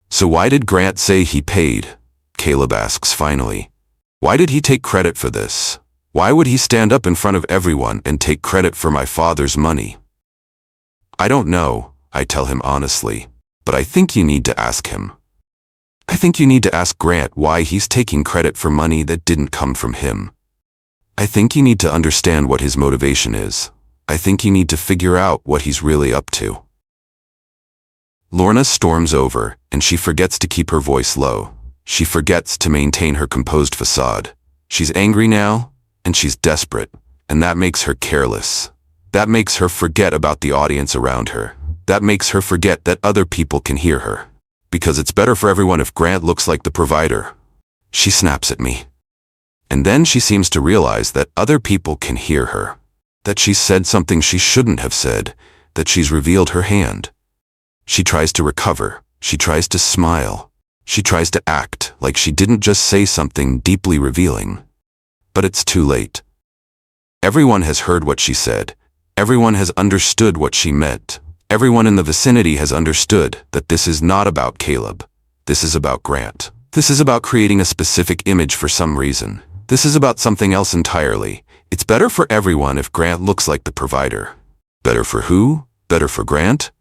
So why did Grant say he paid? Caleb asks finally. Why did he take credit for this? Why would he stand up in front of everyone and take credit for my father's money? I don't know, I tell him honestly, but I think you need to ask him. I think you need to ask Grant why he's taking credit for money that didn't come from him. I think you need to understand what his motivation is. I think you need to figure out what he's really up to. Lorna storms over, and she forgets to keep her voice low. She forgets to maintain her composed facade. She's angry now, and she's desperate, and that makes her careless. That makes her forget about the audience around her. That makes her forget that other people can hear her. Because it's better for everyone if Grant looks like the provider. She snaps at me. And then she seems to realize that other people can hear her. That she's said something she shouldn't have said. That she's revealed her hand. She tries to recover. She tries to smile. She tries to act like she didn't just say something deeply revealing. But it's too late. Everyone has heard what she said. Everyone has understood what she meant. Everyone in the vicinity has understood that this is not about Caleb. This is about Grant. This is about creating a specific image for some reason. This is about something else entirely. It's better for everyone if Grant looks like the provider. Better for who? Better for Grant?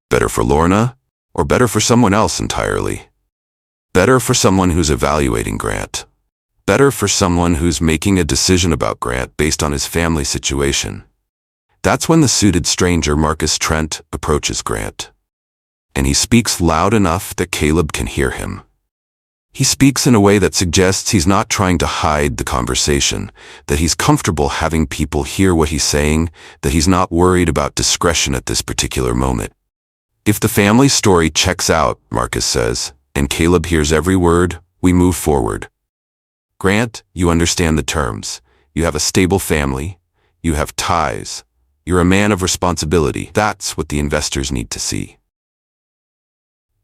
Better for Lorna? Or better for someone else entirely? Better for someone who's evaluating Grant. better for someone who's making a decision about Grant based on his family situation. That's when the suited stranger Marcus Trent approaches Grant. And he speaks loud enough that Caleb can hear him. He speaks in a way that suggests he's not trying to hide the conversation, that he's comfortable having people hear what he's saying, that he's not worried about discretion at this particular moment. If the family story checks out, Marcus says, and Caleb hears every word, we move forward. Grant, you understand the terms. You have a stable family. You have ties. You're a man of responsibility. That's what the investors need to see.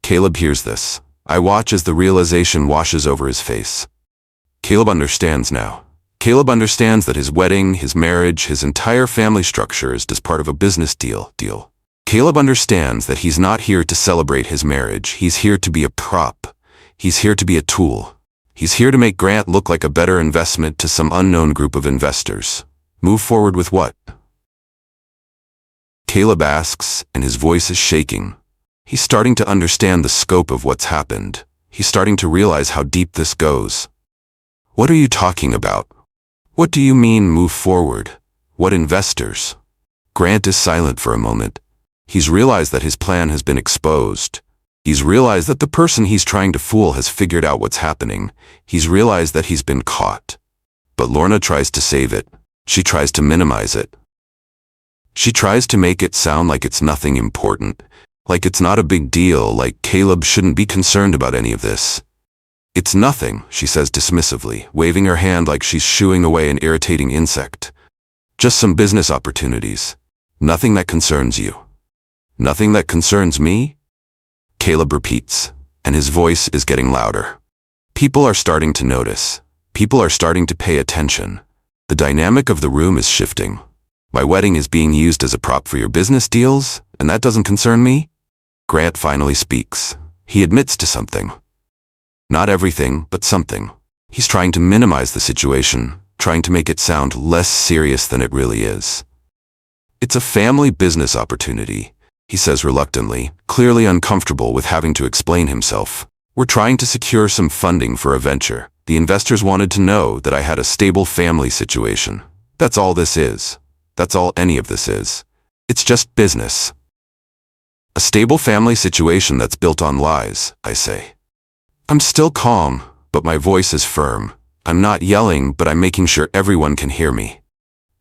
Caleb hears this. I watch as the realization washes over his face. Caleb understands now. Caleb understands that his wedding, his marriage, his entire family structure is just part of a business deal. Caleb understands that he's not here to celebrate his marriage. He's here to be a prop. He's here to be a tool. He's here to make Grant look like a better investment to some unknown group of investors. Move forward with what? Caleb asks, and his voice is shaking. He's starting to understand the scope of what's happened. He's starting to realize how deep this goes. What are you talking about? What do you mean move forward? What investors? Grant is silent for a moment. He's realized that his plan has been exposed. He's realized that the person he's trying to fool has figured out what's happening. He's realized that he's been caught. But Lorna tries to save it. She tries to minimize it. She tries to make it sound like it's nothing important, like it's not a big deal, like Caleb shouldn't be concerned about any of this. It's nothing, she says dismissively, waving her hand like she's shooing away an irritating insect. Just some business opportunities. Nothing that concerns you. Nothing that concerns me? Caleb repeats, and his voice is getting louder. People are starting to notice. People are starting to pay attention. The dynamic of the room is shifting. My wedding is being used as a prop for your business deals, and that doesn't concern me? Grant finally speaks. He admits to something. Not everything, but something. He's trying to minimize the situation, trying to make it sound less serious than it really is. It's a family business opportunity, he says reluctantly, clearly uncomfortable with having to explain himself. We're trying to secure some funding for a venture. The investors wanted to know that I had a stable family situation. That's all this is. That's all any of this is. It's just business. A stable family situation that's built on lies, I say. I'm still calm, but my voice is firm. I'm not yelling, but I'm making sure everyone can hear me.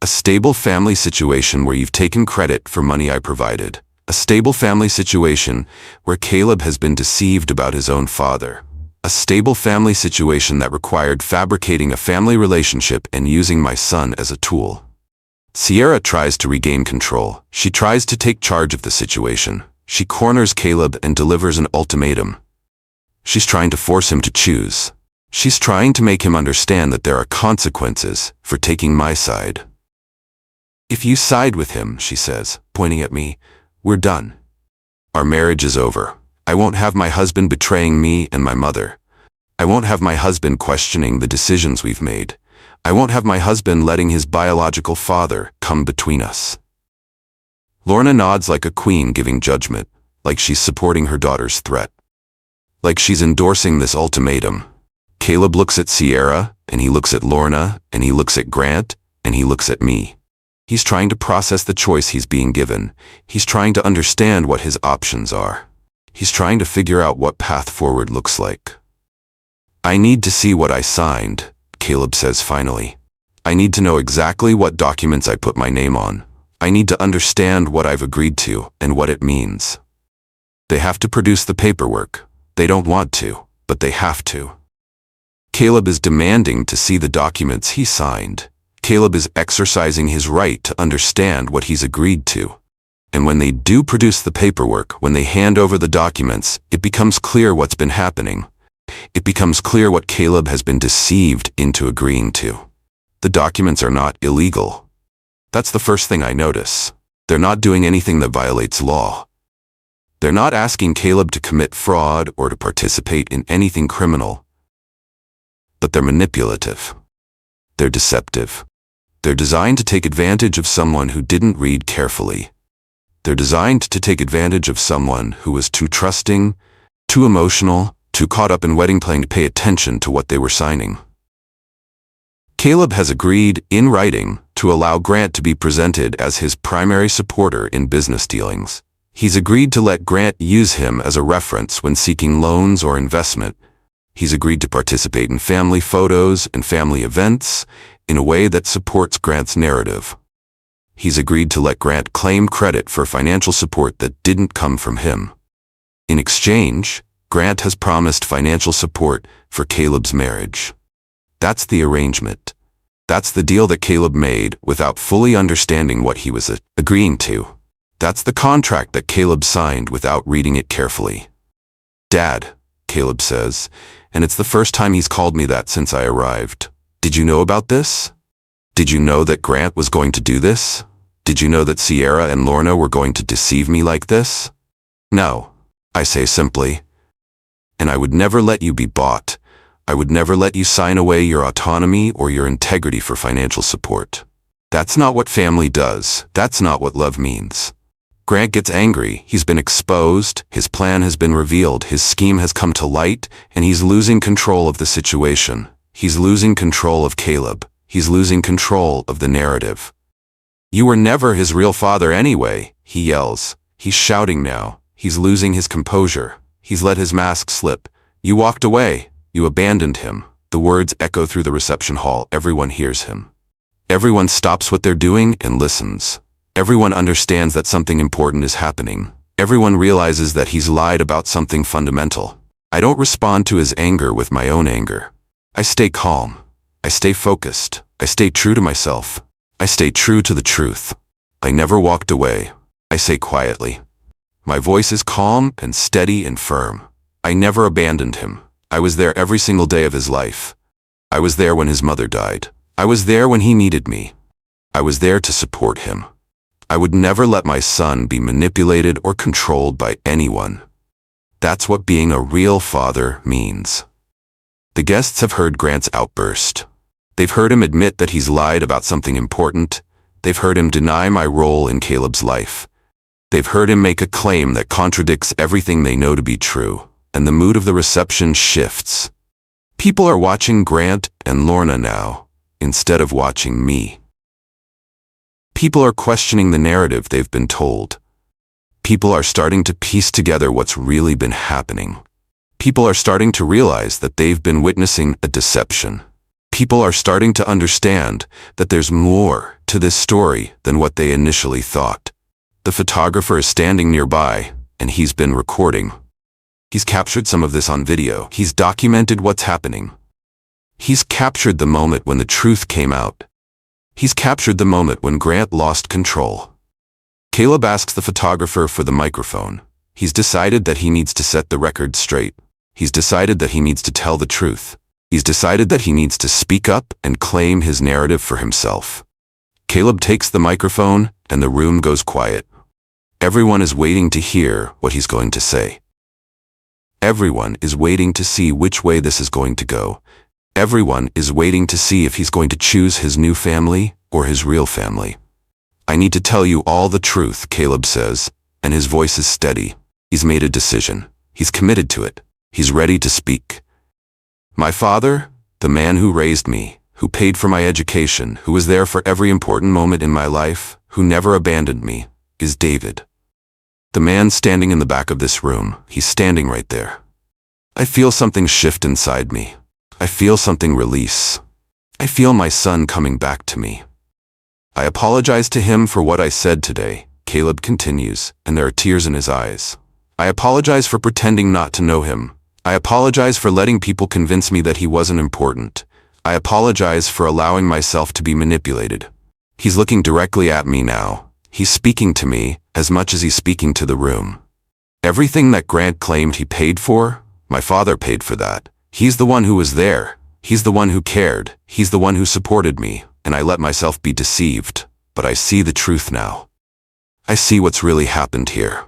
A stable family situation where you've taken credit for money I provided. A stable family situation where Caleb has been deceived about his own father. A stable family situation that required fabricating a family relationship and using my son as a tool. Sierra tries to regain control. She tries to take charge of the situation. She corners Caleb and delivers an ultimatum. She's trying to force him to choose. She's trying to make him understand that there are consequences for taking my side. If you side with him, she says, pointing at me, we're done. Our marriage is over. I won't have my husband betraying me and my mother. I won't have my husband questioning the decisions we've made. I won't have my husband letting his biological father come between us. Lorna nods like a queen giving judgment, like she's supporting her daughter's threat. Like she's endorsing this ultimatum. Caleb looks at Sierra, and he looks at Lorna, and he looks at Grant, and he looks at me. He's trying to process the choice he's being given. He's trying to understand what his options are. He's trying to figure out what path forward looks like. I need to see what I signed, Caleb says finally. I need to know exactly what documents I put my name on. I need to understand what I've agreed to and what it means. They have to produce the paperwork. They don't want to, but they have to. Caleb is demanding to see the documents he signed. Caleb is exercising his right to understand what he's agreed to. And when they do produce the paperwork, when they hand over the documents, it becomes clear what's been happening. It becomes clear what Caleb has been deceived into agreeing to. The documents are not illegal. That's the first thing I notice. They're not doing anything that violates law. They're not asking Caleb to commit fraud or to participate in anything criminal. But they're manipulative. They're deceptive. They're designed to take advantage of someone who didn't read carefully. They're designed to take advantage of someone who was too trusting, too emotional, too caught up in wedding planning to pay attention to what they were signing. Caleb has agreed, in writing, to allow Grant to be presented as his primary supporter in business dealings. He's agreed to let Grant use him as a reference when seeking loans or investment. He's agreed to participate in family photos and family events in a way that supports Grant's narrative. He's agreed to let Grant claim credit for financial support that didn't come from him. In exchange, Grant has promised financial support for Caleb's marriage. That's the arrangement. That's the deal that Caleb made without fully understanding what he was agreeing to. That's the contract that Caleb signed without reading it carefully. "Dad," Caleb says, and it's the first time he's called me that since I arrived. "Did you know about this? Did you know that Grant was going to do this? Did you know that Sierra and Lorna were going to deceive me like this?" "No," I say simply. "And I would never let you be bought. I would never let you sign away your autonomy or your integrity for financial support. That's not what family does. That's not what love means." Grant gets angry. He's been exposed, his plan has been revealed, his scheme has come to light, and he's losing control of the situation. He's losing control of Caleb. He's losing control of the narrative. "You were never his real father anyway," he yells. He's shouting now. He's losing his composure. He's let his mask slip. "You walked away. You abandoned him." The words echo through the reception hall. Everyone hears him. Everyone stops what they're doing and listens. Everyone understands that something important is happening. Everyone realizes that he's lied about something fundamental. I don't respond to his anger with my own anger. I stay calm. I stay focused. I stay true to myself. I stay true to the truth. I never walked away. I say quietly. My voice is calm and steady and firm. I never abandoned him. I was there every single day of his life. I was there when his mother died. I was there when he needed me. I was there to support him. I would never let my son be manipulated or controlled by anyone. That's what being a real father means. The guests have heard Grant's outburst. They've heard him admit that he's lied about something important. They've heard him deny my role in Caleb's life. They've heard him make a claim that contradicts everything they know to be true, and the mood of the reception shifts. People are watching Grant and Lorna now, instead of watching me. People are questioning the narrative they've been told. People are starting to piece together what's really been happening. People are starting to realize that they've been witnessing a deception. People are starting to understand that there's more to this story than what they initially thought. The photographer is standing nearby, and he's been recording. He's captured some of this on video. He's documented what's happening. He's captured the moment when the truth came out. He's captured the moment when Grant lost control. Caleb asks the photographer for the microphone. He's decided that he needs to set the record straight. He's decided that he needs to tell the truth. He's decided that he needs to speak up and claim his narrative for himself. Caleb takes the microphone, and the room goes quiet. Everyone is waiting to hear what he's going to say. Everyone is waiting to see which way this is going to go. Everyone is waiting to see if he's going to choose his new family or his real family. "I need to tell you all the truth," Caleb says, and his voice is steady. He's made a decision. He's committed to it. He's ready to speak. "My father, the man who raised me, who paid for my education, who was there for every important moment in my life, who never abandoned me, is David." The man standing in the back of this room, he's standing right there. I feel something shift inside me. I feel something release. I feel my son coming back to me. "I apologize to him for what I said today," Caleb continues, and there are tears in his eyes. "I apologize for pretending not to know him. I apologize for letting people convince me that he wasn't important. I apologize for allowing myself to be manipulated." He's looking directly at me now. He's speaking to me as much as he's speaking to the room. Everything that Grant claimed he paid for, my father paid for that. He's the one who was there. He's the one who cared. He's the one who supported me, and I let myself be deceived. But I see the truth now. I see what's really happened here.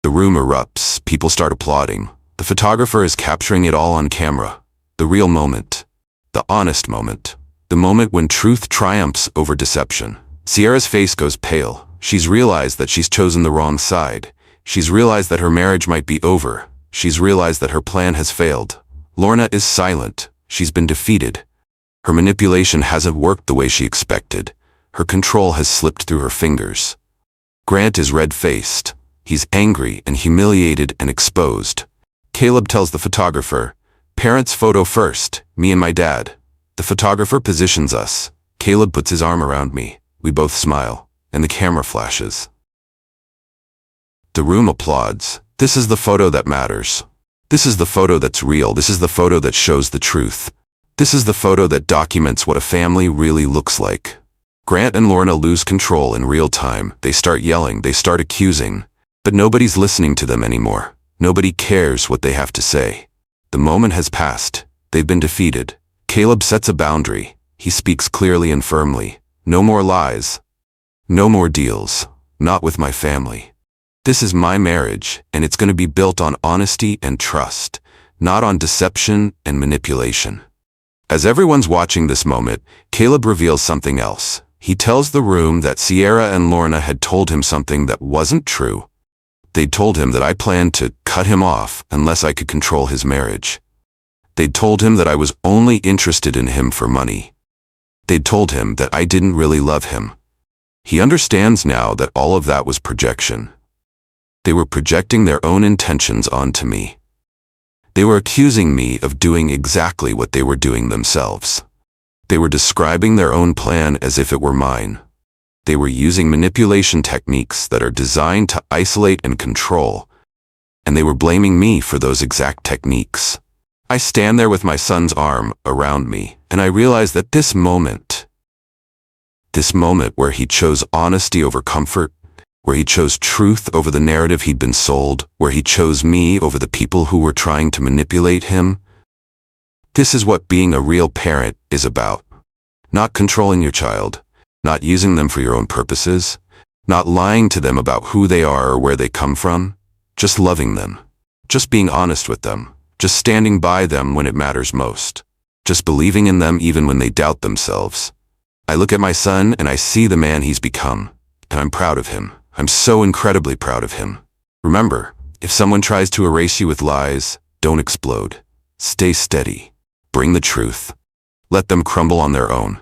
The room erupts. People start applauding. The photographer is capturing it all on camera. The real moment. The honest moment. The moment when truth triumphs over deception. Sierra's face goes pale. She's realized that she's chosen the wrong side. She's realized that her marriage might be over. She's realized that her plan has failed. Lorna is silent. She's been defeated. Her manipulation hasn't worked the way she expected. Her control has slipped through her fingers. Grant is red-faced. He's angry and humiliated and exposed. Caleb tells the photographer, "Parents' photo first, me and my dad." The photographer positions us. Caleb puts his arm around me. We both smile, and the camera flashes. The room applauds. This is the photo that matters. This is the photo that's real. This is the photo that shows the truth. This is the photo that documents what a family really looks like. Grant and Lorna lose control in real time. They start yelling, they start accusing, but nobody's listening to them anymore. Nobody cares what they have to say. The moment has passed. They've been defeated. Caleb sets a boundary. He speaks clearly and firmly. No more lies. No more deals. Not with my family. This is my marriage, and it's going to be built on honesty and trust, not on deception and manipulation. As everyone's watching this moment, Caleb reveals something else. He tells the room that Sierra and Lorna had told him something that wasn't true. They'd told him that I planned to cut him off unless I could control his marriage. They'd told him that I was only interested in him for money. They'd told him that I didn't really love him. He understands now that all of that was projection. They were projecting their own intentions onto me. They were accusing me of doing exactly what they were doing themselves. They were describing their own plan as if it were mine. They were using manipulation techniques that are designed to isolate and control, and they were blaming me for those exact techniques. I stand there with my son's arm around me, and I realize that this moment where he chose honesty over comfort, where he chose truth over the narrative he'd been sold, where he chose me over the people who were trying to manipulate him, this is what being a real parent is about. Not controlling your child, not using them for your own purposes, not lying to them about who they are or where they come from, just loving them, just being honest with them, just standing by them when it matters most, just believing in them even when they doubt themselves. I look at my son and I see the man he's become, and I'm proud of him. I'm so incredibly proud of him. Remember, if someone tries to erase you with lies, don't explode. Stay steady. Bring the truth. Let them crumble on their own.